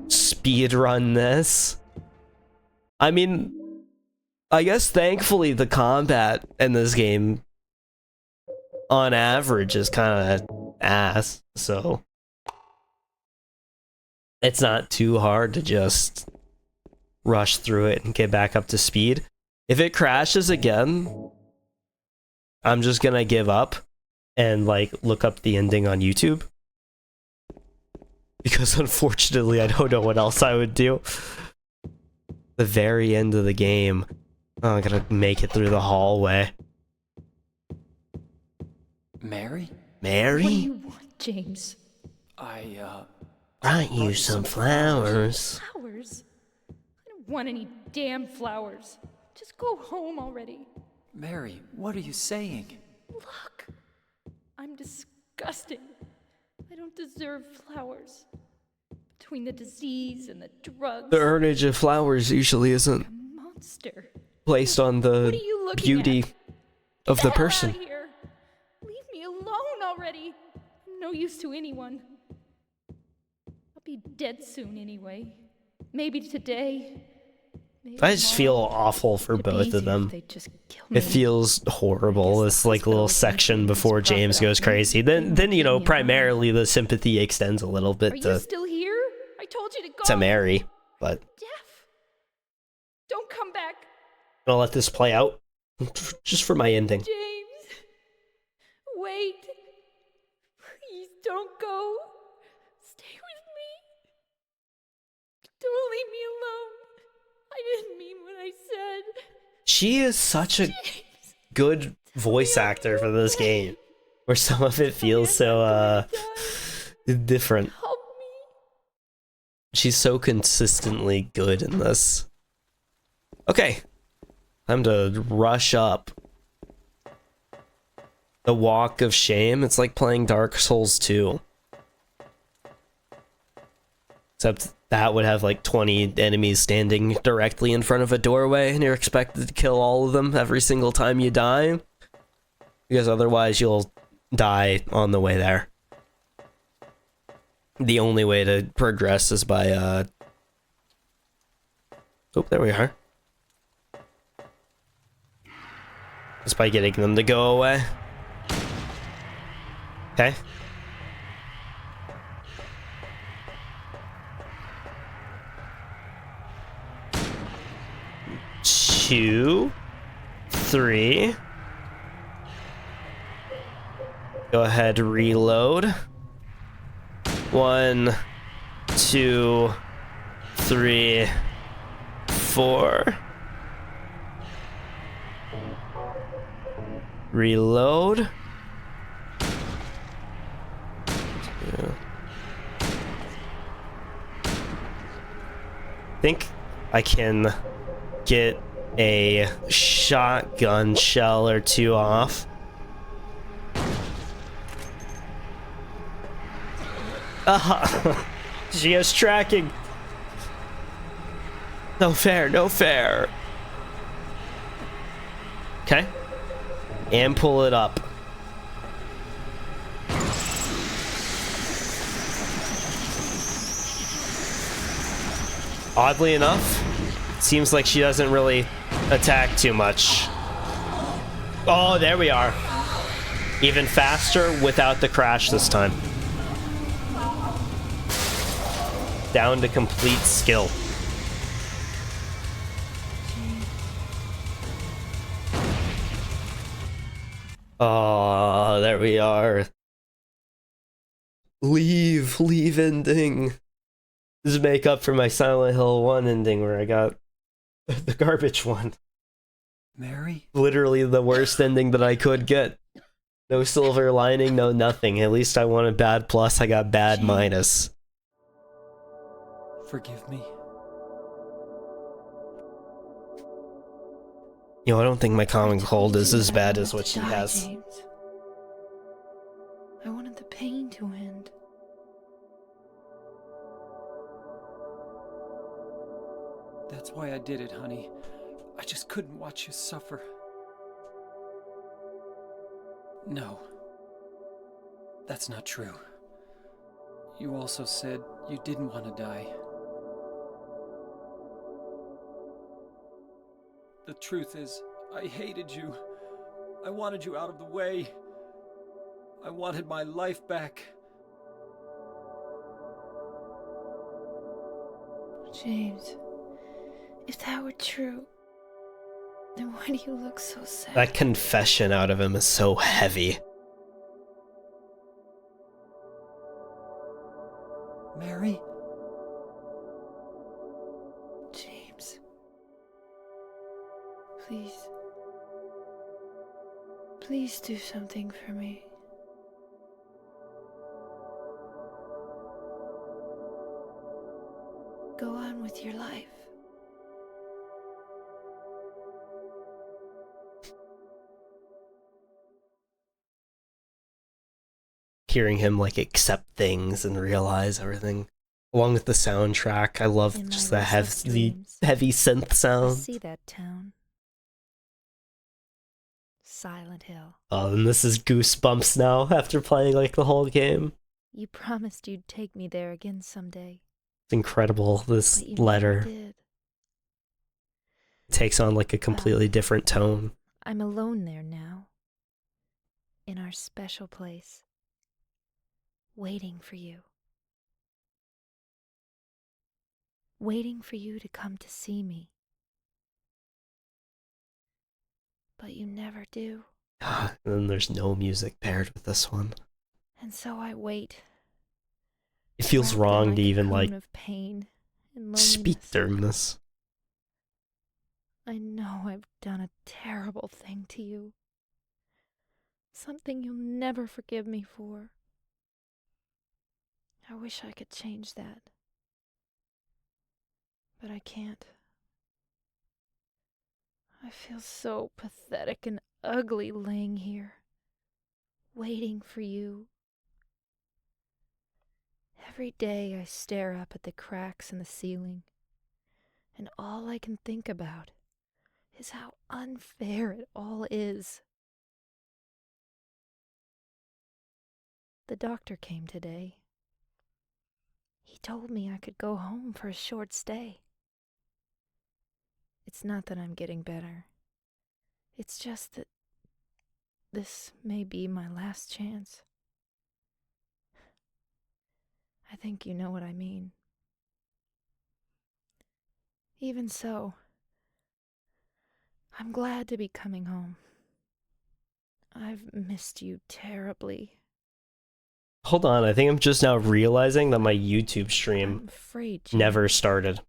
Speedrun this. I mean, I guess thankfully the combat in this game on average is kind of ass, so it's not too hard to just rush through it and get back up to speed. If it crashes again, I'm just gonna give up and like look up the ending on YouTube, because unfortunately I don't know what else I would do. The very end of the game. Oh, I gotta make it through the hallway. Mary? Mary? What do you want, James? Brought you some flowers. Flowers? I don't want any damn flowers. Just go home already. Mary, what are you saying? Look, I'm disgusting. I don't deserve flowers. Between the disease and the drugs. The earnage of flowers usually isn't a monster. placed on What the are you looking beauty at? of the Get person. out of here. Leave me alone already. I'm no use to anyone. I'll be dead soon anyway. Maybe today. Maybe I just feel tomorrow. awful for It'd be both easier of them. if they'd just kill me. It feels horrible. I guess This the like little hospital section can before profit James off goes me. crazy. Then you know, Yeah. primarily the sympathy extends a little Are bit you to still here? I told you to go. Mary, but Deaf. Don't come back, I'm gonna let this play out just for my ending. James. Wait. Please don't go. Stay with me. Don't leave me alone. I didn't mean what I said. She is such a James. good voice actor for this game, where some of it feels so different. Help me. She's so consistently good in this. Okay, time to rush up. The Walk of Shame. It's like playing Dark Souls 2. Except that would have like 20 enemies standing directly in front of a doorway, and you're expected to kill all of them every single time you die. Because otherwise you'll die on the way there. The only way to progress is by, oh, there we are. It's by getting them to go away. Okay. Two, three. Go ahead, reload. 1, 2, 3, 4. Reload. 2. I think I can get a shotgun shell or two off. She has tracking. No fair, no fair. Okay. And pull it up. Oddly enough, seems like she doesn't really attack too much. Oh, there we are. Even faster without the crash this time. Down to complete skill. Oh, there we are. Leave ending. This is make up for my Silent Hill 1 ending where I got the garbage one. Mary? Literally the worst ending that I could get. No silver lining, no nothing. At least I wanted bad plus, I got bad minus. Forgive me. You know, I don't think my common cold is as bad as what she has. James. I wanted the pain to end. That's why I did it, honey. I just couldn't watch you suffer. No. That's not true. You also said you didn't want to die. The truth is, I hated you. I wanted you out of the way. I wanted my life back. James, if that were true, then why do you look so sad? That confession out of him is so heavy. Mary? James. Please. Please do something for me. Go on with your life. Hearing him like accept things and realize everything. Along with the soundtrack, I love In just my the restless dreams, heavy synth I sound. see that town. Silent Hill. Oh, and this is goosebumps now after playing like the whole game. You promised you'd take me there again someday. It's incredible, this But you never letter. did. Takes on like a completely different tone. I'm alone there now. In our special place. Waiting for you. Waiting for you to come to see me. But you never do. And then there's no music paired with this one. And so I wait. It feels wrapped in wrong my to even cocoon like of pain and speak loneliness. during this. I know I've done a terrible thing to you. Something you'll never forgive me for. I wish I could change that. But I can't. I feel so pathetic and ugly laying here, waiting for you. Every day I stare up at the cracks in the ceiling, and all I can think about is how unfair it all is. The doctor came today. He told me I could go home for a short stay. It's not that I'm getting better. It's just that this may be my last chance. I think you know what I mean. Even so, I'm glad to be coming home. I've missed you terribly. Hold on, I think I'm just now realizing that my YouTube stream I'm afraid, Jim. never started.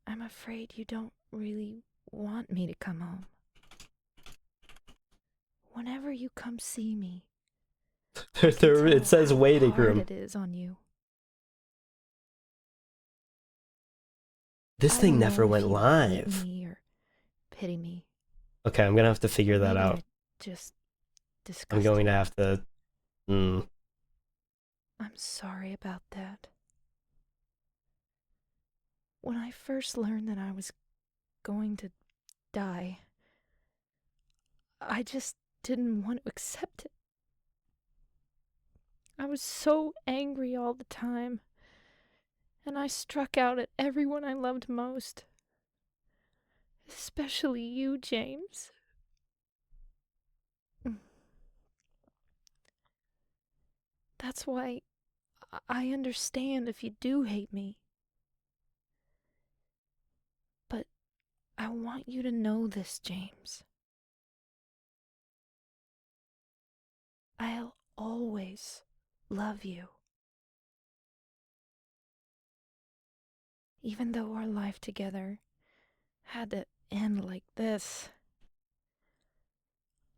I'm afraid you don't really want me to come home. Whenever you come see me, It says waiting hard room. it is on you. This I thing don't never know if went you hate live. me or pity me. Okay, I'm gonna have to figure that Maybe out. I just I'm disgusted going to you. have to. I'm sorry about that. When I first learned that I was going to die, I just didn't want to accept it. I was so angry all the time, and I struck out at everyone I loved most. Especially you, James. That's why I understand if you do hate me. But I want you to know this, James. I'll always love you. Even though our life together had to end like this,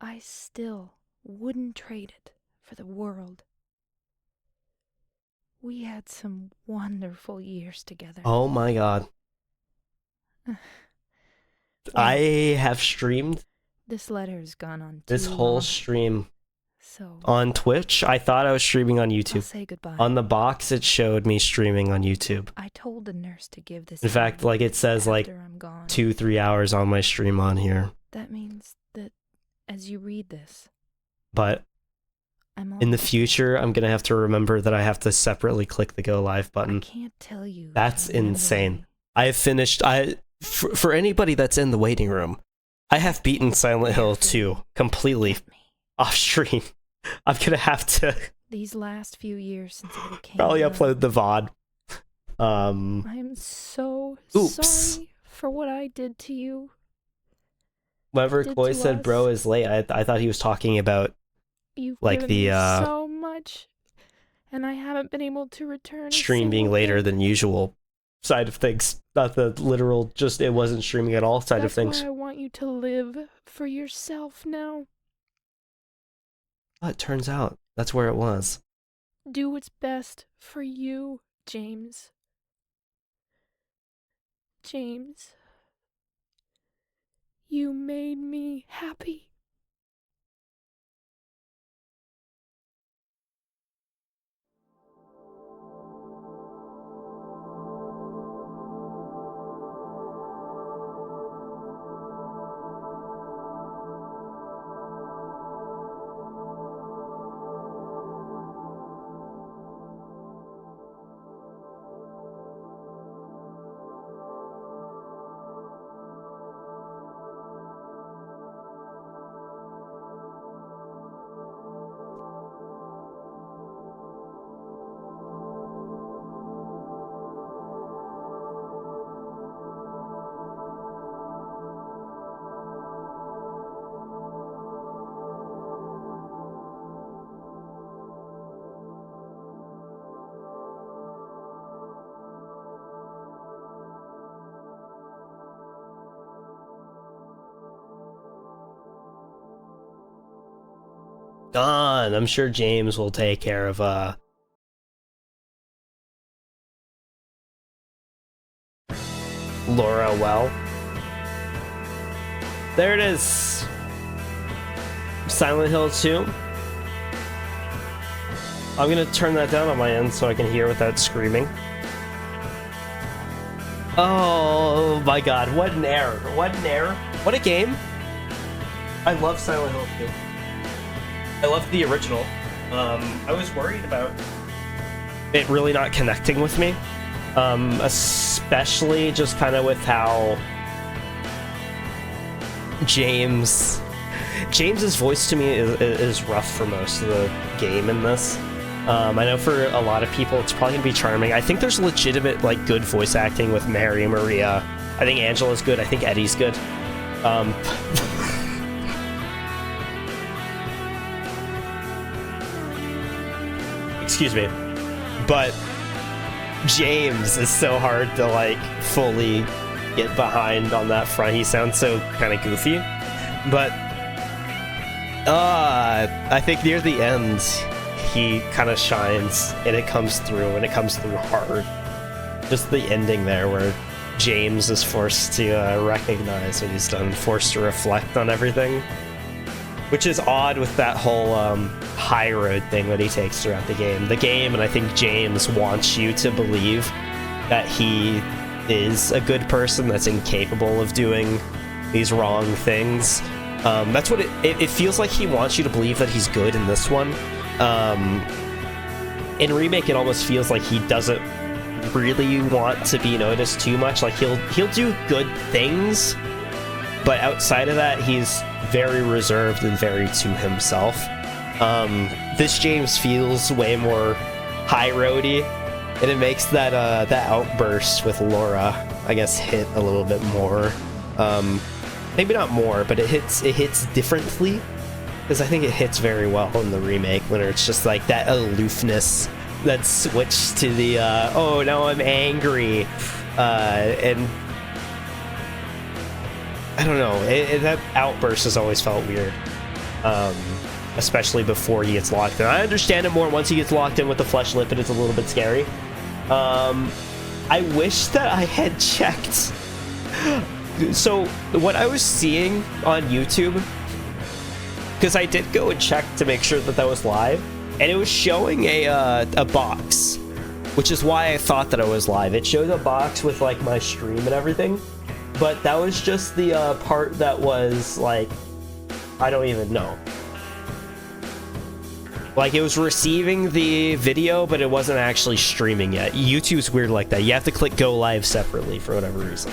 I still wouldn't trade it for the world. We had some wonderful years together. Oh my god. I have streamed This letter's gone on this too whole long, stream so on Twitch. I thought I was streaming on I'll YouTube. say goodbye. On the box, it showed me streaming on YouTube. I told the nurse to give this In to fact, me like it says like after I'm gone. 2-3 hours on my stream on here. That means that as you read this, But I'm in the future, I'm gonna have to remember that I have to separately click the go live I button. can't tell you. That's the end of the insane. way. I have finished. For anybody that's in the waiting room, I have beaten Silent Hill 2 completely Get me. off stream. I'm gonna have to These last few years since I became probably numb, upload the VOD. I am so Oops. sorry for what I did to you. Whenever Did Koi to said bro us. is late, I thought he was talking about You've like given the me so much, and I haven't been able to return a stream being single later thing. than usual side of things. Not the literal, just it wasn't streaming at all side of That's things. why I want you to live for yourself now. But it turns out that's where it was. Do what's best for you, James. James, you made me happy. Gone. I'm sure James will take care of Laura well. There it is. Silent Hill 2. I'm gonna turn that down on my end so I can hear without screaming. Oh my god, what an error. What an error. What a game. I love Silent Hill 2. I love the original. I was worried about it really not connecting with me. Especially just kind of with how James's voice to me is rough for most of the game in this. I know for a lot of people it's probably gonna be charming. I think there's legitimate like good voice acting with Mary, Maria. I think Angela's good. I think Eddie's good. Excuse me, but James is so hard to like fully get behind on that front. He sounds so kind of goofy, but I think near the end he kind of shines and it comes through, and it comes through hard. Just the ending there where James is forced to recognize what he's done, forced to reflect on everything, which is odd with that whole high road thing that he takes throughout the game. And I think James wants you to believe that he is a good person, that's incapable of doing these wrong things. That's what it feels like. He wants you to believe that he's good in this one. In Remake, it almost feels like he doesn't really want to be noticed too much. Like, he'll do good things, but outside of that, he's very reserved and very to himself. This James feels way more high-roady, and it makes that outburst with Laura, I guess, hit a little bit more. Maybe not more, but it hits differently, because I think it hits very well in the remake, when it's just like that aloofness that switched to the oh, now I'm angry, and I don't know, that outburst has always felt weird, especially before he gets locked in. I understand it more once he gets locked in with the flesh lip, and it's a little bit scary. I wish that I had checked. So what I was seeing on YouTube, because I did go and check to make sure that was live, and it was showing a box, which is why I thought that I was live. It showed a box with like my stream and everything, but that was just the part that was like, I don't even know. Like, it was receiving the video, but it wasn't actually streaming yet. YouTube's weird like that. You have to click go live separately for whatever reason.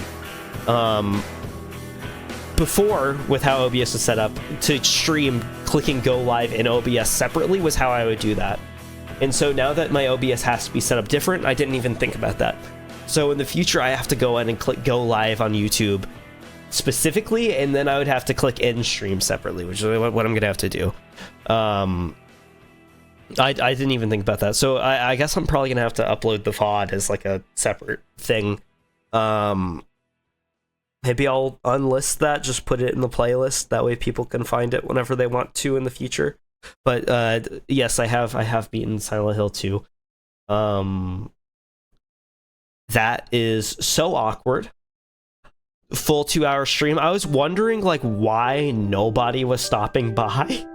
Before, with how OBS is set up, to stream, clicking go live in OBS separately was how I would do that. And so now that my OBS has to be set up different, I didn't even think about that. So in the future, I have to go in and click go live on YouTube specifically, and then I would have to click in stream separately, which is what I'm gonna have to do. I didn't even think about that. So I guess I'm probably gonna have to upload the VOD as like a separate thing. Maybe I'll unlist that, just put it in the playlist. That way people can find it whenever they want to in the future. But yes, I have beaten Silent Hill 2. That is so awkward. Full 2-hour stream. I was wondering like why nobody was stopping by.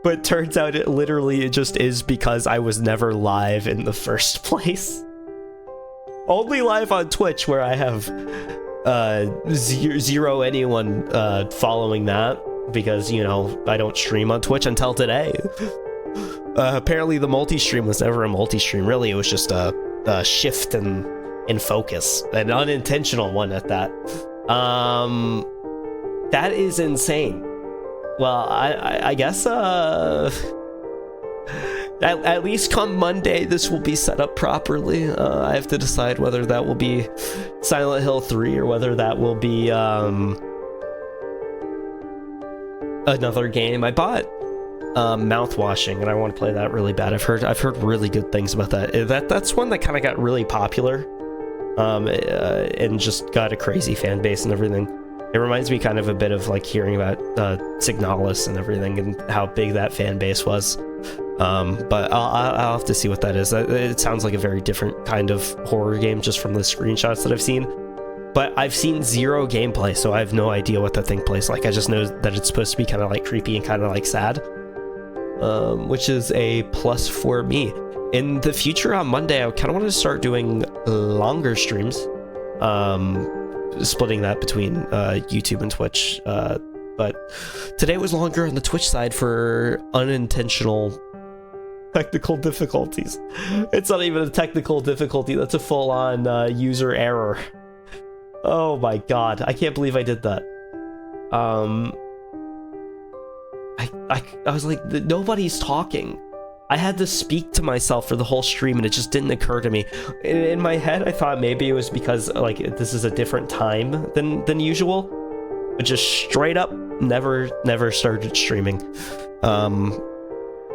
But turns out it literally just is because I was never live in the first place. Only live on Twitch, where I have zero anyone following that, because, you know, I don't stream on Twitch until today. Apparently the multi-stream was never a multi-stream. Really, it was just a shift in focus, an unintentional one at that. That is insane. Well, I guess at least come Monday, this will be set up properly. I have to decide whether that will be Silent Hill 3 or whether that will be another game. I bought Mouthwashing, and I want to play that really bad. I've heard really good things about that. That's one that kind of got really popular, and just got a crazy fan base and everything. It reminds me kind of a bit of like hearing about Signalis and everything, and how big that fan base was. But I'll have to see what that is. It sounds like a very different kind of horror game just from the screenshots that I've seen. But I've seen zero gameplay, so I have no idea what that thing plays like. I just know that it's supposed to be kind of like creepy and kind of like sad, which is a plus for me. In the future, on Monday, I kind of want to start doing longer streams, splitting that between YouTube and Twitch. But today was longer on the Twitch side for unintentional technical difficulties. It's not even a technical difficulty, that's a full-on user error. Oh my god, I can't believe I did that. I was like, nobody's talking. I had to speak to myself for the whole stream, and it just didn't occur to me. In my head, I thought maybe it was because like this is a different time than usual, but just straight up never started streaming.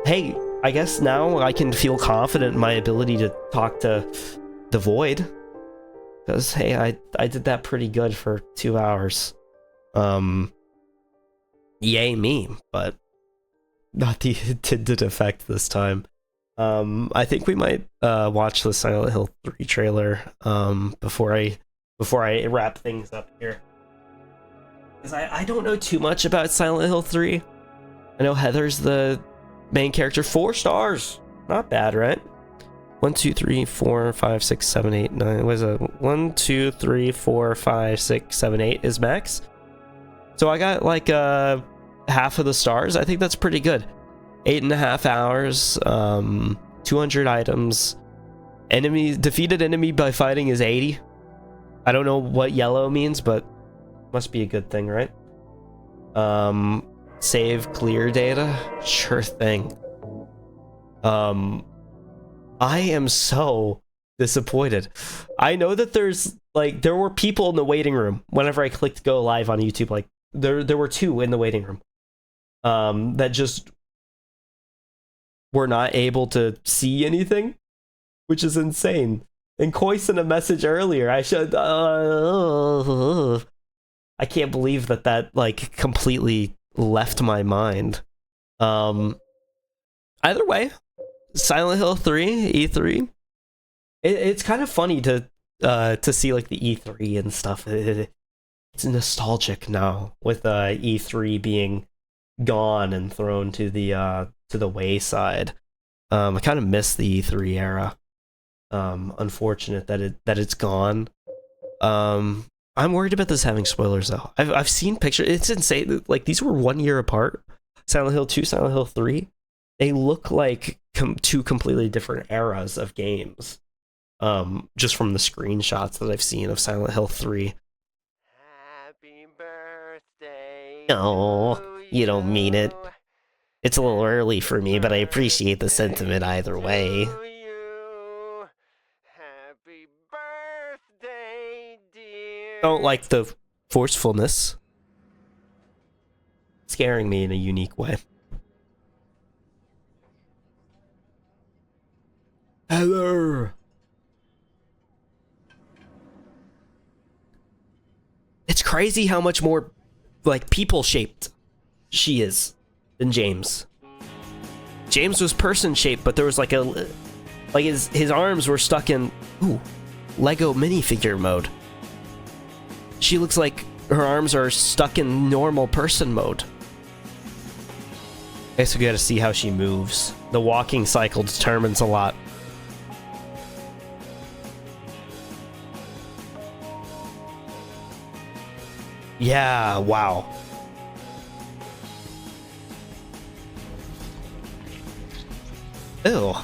Hey, I guess now I can feel confident in my ability to talk to the Void, because hey, I did that pretty good for 2 hours. Yay me, but not the intended effect this time. I think we might watch the Silent Hill 3 trailer before I wrap things up here, because I don't know too much about Silent Hill 3. I know Heather's the main character. 4 stars, not bad, right? 1, 2, 3, 4, 5, 6, 7, 8, 9. What is it? 1, 2, 3, 4, 5, 6, 7, 8 is max. So I got like half of the stars. I think that's pretty good. 8.5 hours. 200 items. Defeated enemy by fighting is 80. I don't know what yellow means, but must be a good thing, right? Save clear data. Sure thing. I am so disappointed. I know that there were people in the waiting room whenever I clicked go live on YouTube. Like there were 2 in the waiting room that just were not able to see anything, which is insane. And Koi sent a message earlier. I can't believe that like completely left my mind. Either way, Silent Hill 3 E3. It's kind of funny to see like the E3 and stuff. It's nostalgic now with E3 being gone and thrown to the wayside. I kind of miss the E3 era. Unfortunate that it's gone. I'm worried about this having spoilers though. I've seen pictures. It's insane. Like these were 1 year apart. Silent Hill 2, Silent Hill 3. They look like 2 completely different eras of games. Just from the screenshots that I've seen of Silent Hill 3. Happy birthday. Oh, you don't mean it. It's a little early for me, but I appreciate the sentiment either way. Happy birthday, dear. Don't like the forcefulness. Scaring me in a unique way. Hello. It's crazy how much more like people shaped she is than James. James was person shaped, but there was like his arms were stuck in Lego minifigure mode. She looks like her arms are stuck in normal person mode. I guess we gotta see how she moves. The walking cycle determines a lot. Yeah, wow. Ew.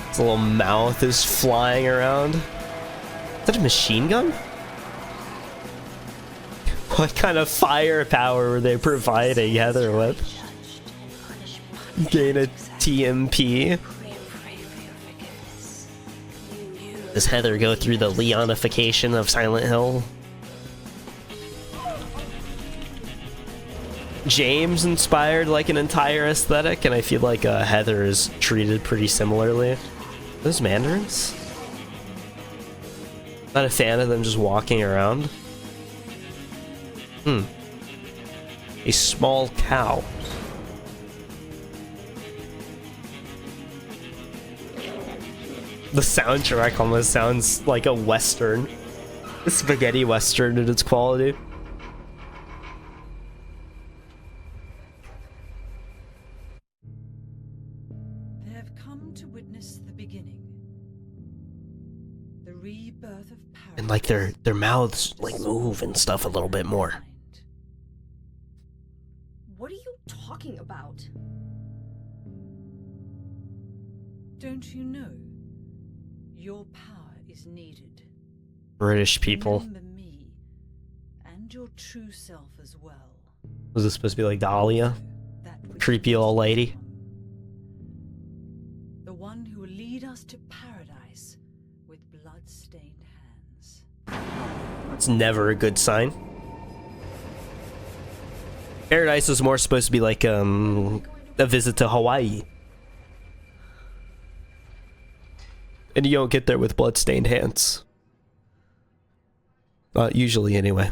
Its little mouth is flying around. Is that a machine gun? What kind of firepower were they providing Heather with? Gain a TMP. Does Heather go through the Leonification of Silent Hill? James inspired like an entire aesthetic, and I feel like Heather is treated pretty similarly. Those mandarins? Not a fan of them just walking around. A small cow. The soundtrack almost sounds like a western. A spaghetti western in its quality. They have come to witness the beginning. The rebirth of paradise. And like their mouths like move and stuff a little bit more. What are you talking about? Don't you know? Your power is needed. British people. Remember me and your true self as well. Was this supposed to be like Dahlia? That which Creepy old lady. the one who will lead us to paradise with blood-stained hands. It's never a good sign. Paradise was more supposed to be like a visit to Hawaii. And you don't get there with blood-stained hands. Usually, anyway.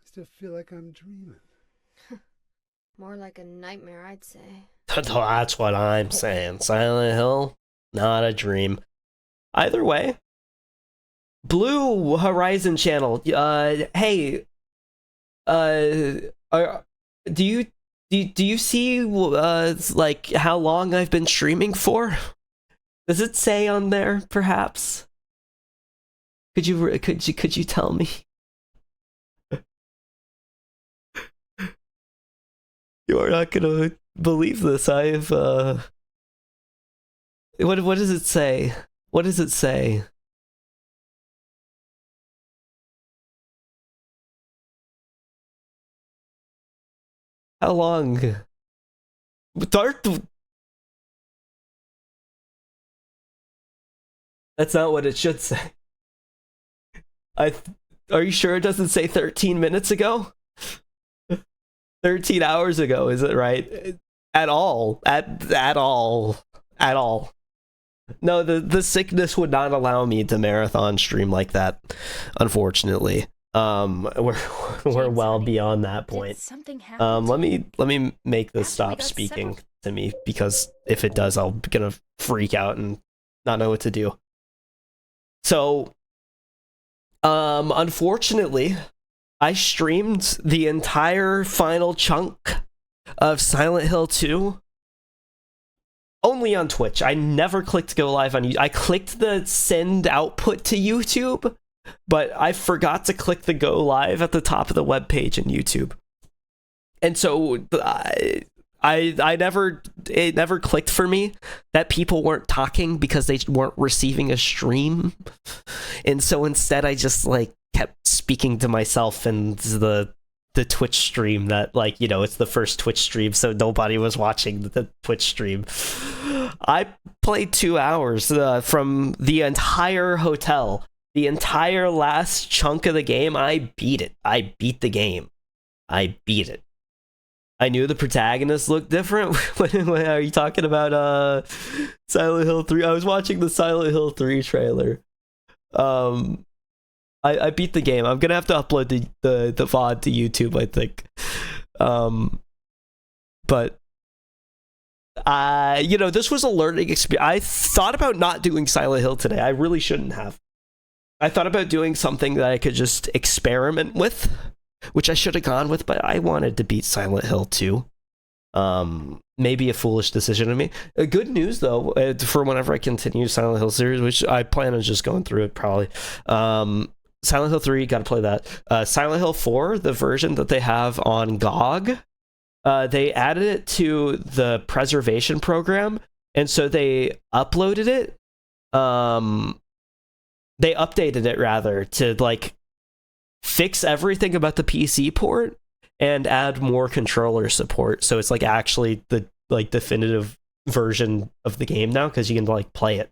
I still feel like I'm dreaming. More like a nightmare, I'd say. That's what I'm saying. Silent Hill, not a dream. Either way, Blue Horizon channel. Hey, do you see like how long I've been streaming for? Does it say on there, perhaps? Could you tell me? You are not gonna believe this. I've what does it say? What does it say? How long? Dark. That's not what it should say. Are you sure it doesn't say 13 minutes ago? 13 hours ago, is it right? At all. At all. At all. No, the sickness would not allow me to marathon stream like that, unfortunately. We're well beyond that point. Let me make this stop speaking to me, because if it does, I'm gonna freak out and not know what to do. So, unfortunately, I streamed the entire final chunk of Silent Hill 2 only on Twitch. I never clicked go live on YouTube. I clicked the send output to YouTube, but I forgot to click the go live at the top of the web page in YouTube. And so it never clicked for me that people weren't talking because they weren't receiving a stream. And so instead I just like kept speaking to myself and the Twitch stream that, like, you know, it's the first Twitch stream, so nobody was watching the Twitch stream. I played 2 hours from the entire hotel. The entire last chunk of the game, I beat it. I beat the game. I beat it. I knew the protagonist looked different. When are you talking about Silent Hill 3? I was watching the Silent Hill 3 trailer. I beat the game. I'm gonna have to upload the VOD to YouTube, I think. But you know, this was a learning experience. I thought about not doing Silent Hill today. I really shouldn't have. I thought about doing something that I could just experiment with, which I should have gone with, but I wanted to beat Silent Hill 2. Maybe a foolish decision of me. Good news, though, for whenever I continue Silent Hill series, which I plan on just going through it probably. Silent Hill 3, gotta play that. Silent Hill 4, the version that they have on GOG, they added it to the preservation program, and so they uploaded it. They updated it, rather, to, like, fix everything about the PC port and add more controller support, so it's, like, actually the, like, definitive version of the game now, because you can, like, play it.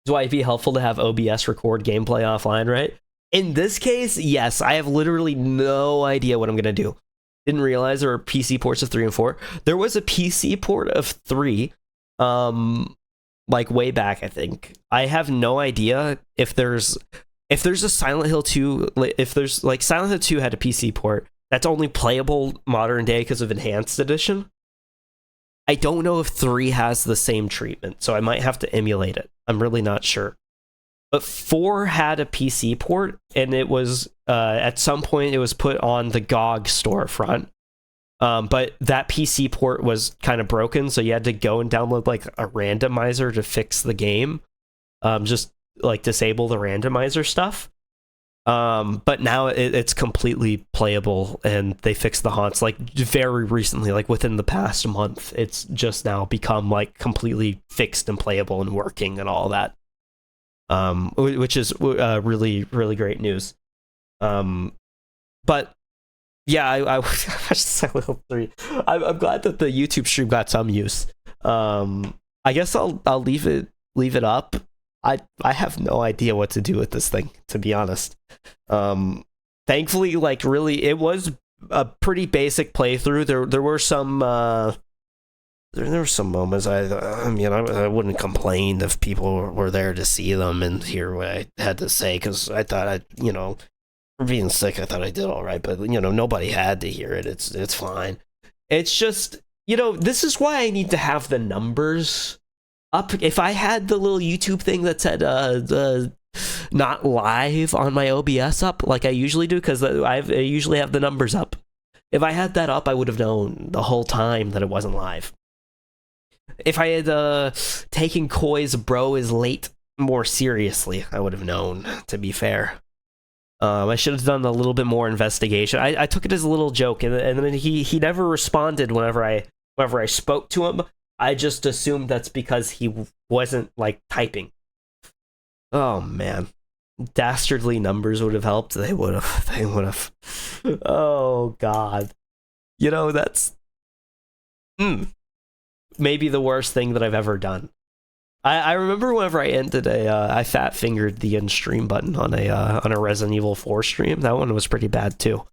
That's why it'd be helpful to have OBS record gameplay offline, right? In this case, yes, I have literally no idea what I'm gonna do. Didn't realize there were PC ports of 3 and 4. There was a PC port of 3, like way back, I think. I have no idea if there's a Silent Hill 2, if there's, like, Silent Hill 2 had a PC port that's only playable modern day because of Enhanced Edition. I don't know if 3 has the same treatment, so I might have to emulate it. I'm really not sure. But 4 had a PC port, and it was, at some point, it was put on the GOG storefront. But that PC port was kind of broken, so you had to go and download, like, a randomizer to fix the game. Just, like, disable the randomizer stuff. But now it's completely playable, and they fixed the haunts, like, very recently, like within the past month. It's just now become, like, completely fixed and playable and working and all that, which is really, really great news. But yeah, I watched Silent Hill 3. I'm glad that the YouTube stream got some use. I guess I'll leave it up. I have no idea what to do with this thing, to be honest. Thankfully, like, really, it was a pretty basic playthrough. There were some there were some moments I mean, I wouldn't complain if people were there to see them and hear what I had to say, because I thought you know, for being sick, I thought I did all right, but, you know, nobody had to hear it. It's fine. It's just, you know, this is why I need to have the numbers up. If I had the little YouTube thing that said not live on my OBS up like I usually do, because I usually have the numbers up. If I had that up, I would have known the whole time that it wasn't live. If I had taken Koi's bro is late more seriously, I would have known, to be fair. I should have done a little bit more investigation. I took it as a little joke, and then he never responded whenever I spoke to him. I just assumed that's because he wasn't, like, typing. Oh, man. Dastardly numbers would have helped. They would have. Oh, God. You know, that's... maybe the worst thing that I've ever done. I remember whenever I ended I fat fingered the end stream button on a Resident Evil 4 stream. That one was pretty bad too.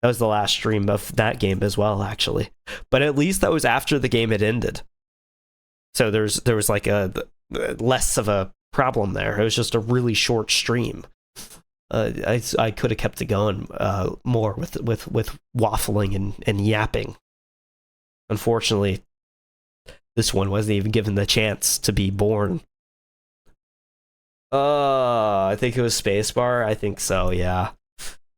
That was the last stream of that game as well, actually. But at least that was after the game had ended. So there was like a less of a problem there. It was just a really short stream. I could have kept it going more with waffling and yapping. Unfortunately, this one wasn't even given the chance to be born. I think it was spacebar. I think so, yeah.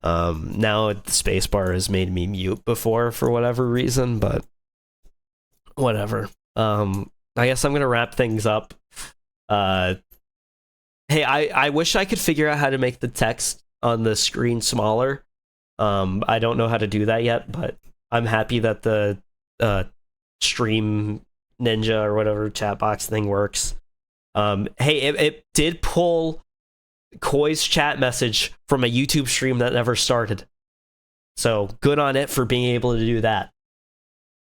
Now the spacebar has made me mute before for whatever reason, but whatever. I guess I'm gonna wrap things up. Hey, I wish I could figure out how to make the text on the screen smaller. I don't know how to do that yet, but I'm happy that the stream ninja or whatever chat box thing works. Hey, it did pull Koi's chat message from a YouTube stream that never started. So good on it for being able to do that.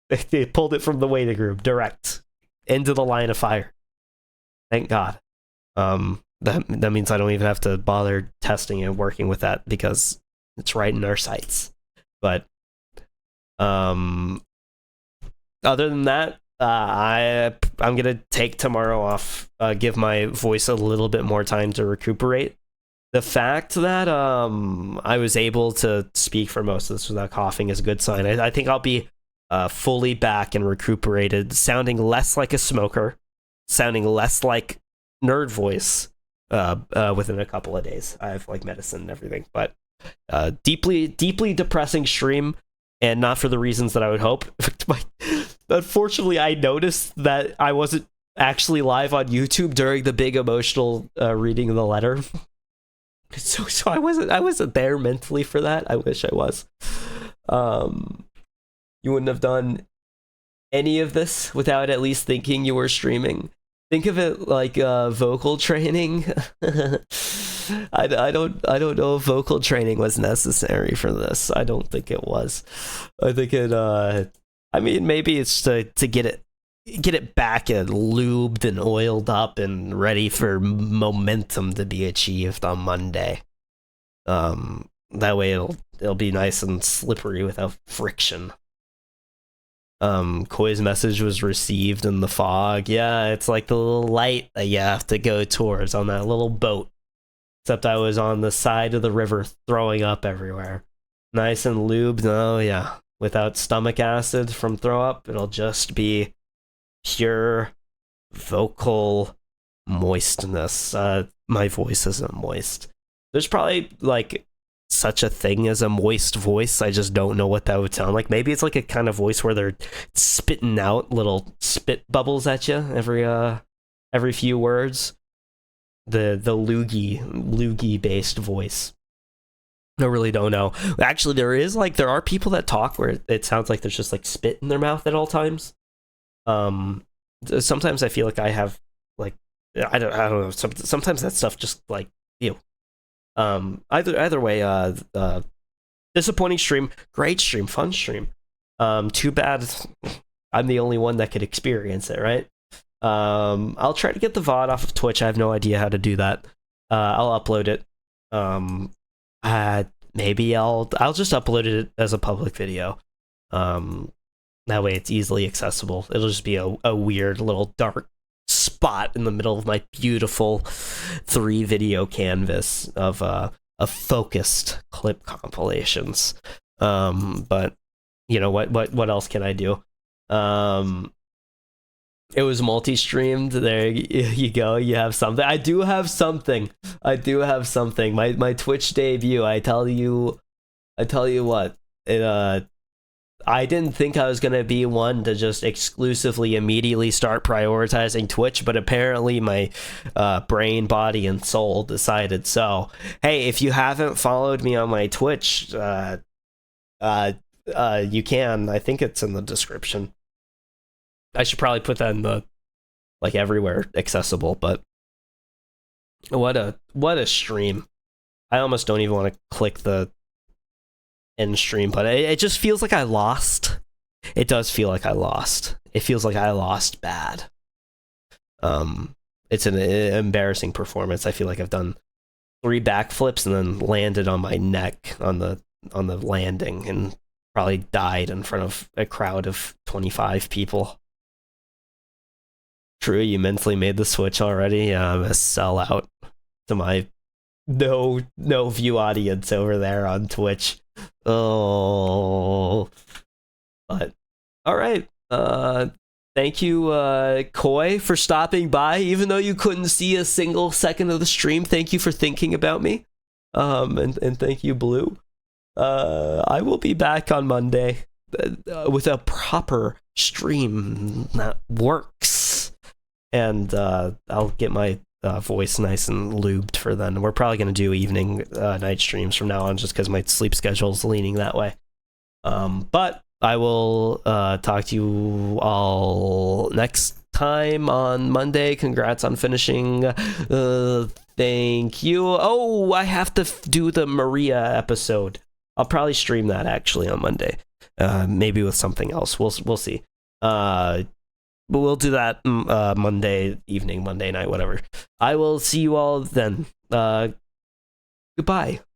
It pulled it from the waiting room direct into the line of fire. Thank God. That means I don't even have to bother testing and working with that because it's right in our sights. But other than that, I'm gonna take tomorrow off, give my voice a little bit more time to recuperate. The fact that I was able to speak for most of this without coughing is a good sign. I think I'll be fully back and recuperated, sounding less like a smoker, sounding less like nerd voice within a couple of days. I have like medicine and everything, but deeply depressing stream, and not for the reasons that I would hope. Unfortunately, I noticed that I wasn't actually live on YouTube during the big emotional reading of the letter. So I wasn't there mentally for that. I wish I was. You wouldn't have done any of this without at least thinking you were streaming. Think of it like vocal training. I don't know if vocal training was necessary for this. I don't think it was. I think it I mean, maybe it's to get it back and lubed and oiled up and ready for momentum to be achieved on Monday. That way it'll be nice and slippery without friction. Koi's message was received in the fog. Yeah, it's like the little light that you have to go towards on that little boat. Except I was on the side of the river throwing up everywhere. Nice and lubed. Oh yeah. Without stomach acid from throw up, it'll just be pure vocal moistness. My voice isn't moist. There's probably like such a thing as a moist voice. I just don't know what that would sound like. Maybe it's like a kind of voice where they're spitting out little spit bubbles at you every few words. The loogie based voice. I really don't know. Actually, there are people that talk where it sounds like there's just like spit in their mouth at all times. Sometimes I feel like I have like I don't know. Sometimes that stuff just like ew. Either way, disappointing stream, great stream, fun stream. Too bad I'm the only one that could experience it, right? I'll try to get the VOD off of Twitch. I have no idea how to do that. I'll upload it. Maybe I'll just upload it as a public video. That way it's easily accessible. It'll just be a weird little dark spot in the middle of my beautiful 3 video canvas of focused clip compilations. But you know what else can I do? It was multi-streamed. There you go. You have something. I do have something. My Twitch debut. I tell you what. I didn't think I was gonna be one to just exclusively immediately start prioritizing Twitch, but apparently my brain, body, and soul decided so. Hey, if you haven't followed me on my Twitch, you can. I think it's in the description. I should probably put that in the everywhere accessible, but what a stream. I almost don't even want to click the end stream, but it just feels like I lost. It does feel like I lost. It feels like I lost bad. It's an embarrassing performance. I feel like I've done 3 backflips and then landed on my neck on the landing and probably died in front of a crowd of 25 people. True, you mentally made the switch already. I'm a sellout to my no view audience over there on Twitch. Oh, but all right. Thank you, Koi, for stopping by. Even though you couldn't see a single second of the stream, thank you for thinking about me. And thank you, Blue. I will be back on Monday with a proper stream that works. And I'll get my voice nice and lubed for then. We're probably going to do evening night streams from now on just because my sleep schedule is leaning that way. But I will talk to you all next time on Monday. Congrats on finishing. Thank you. Oh, I have to do the Maria episode. I'll probably stream that actually on Monday. Maybe with something else. We'll see. But we'll do that Monday evening, Monday night, whatever. I will see you all then. Goodbye.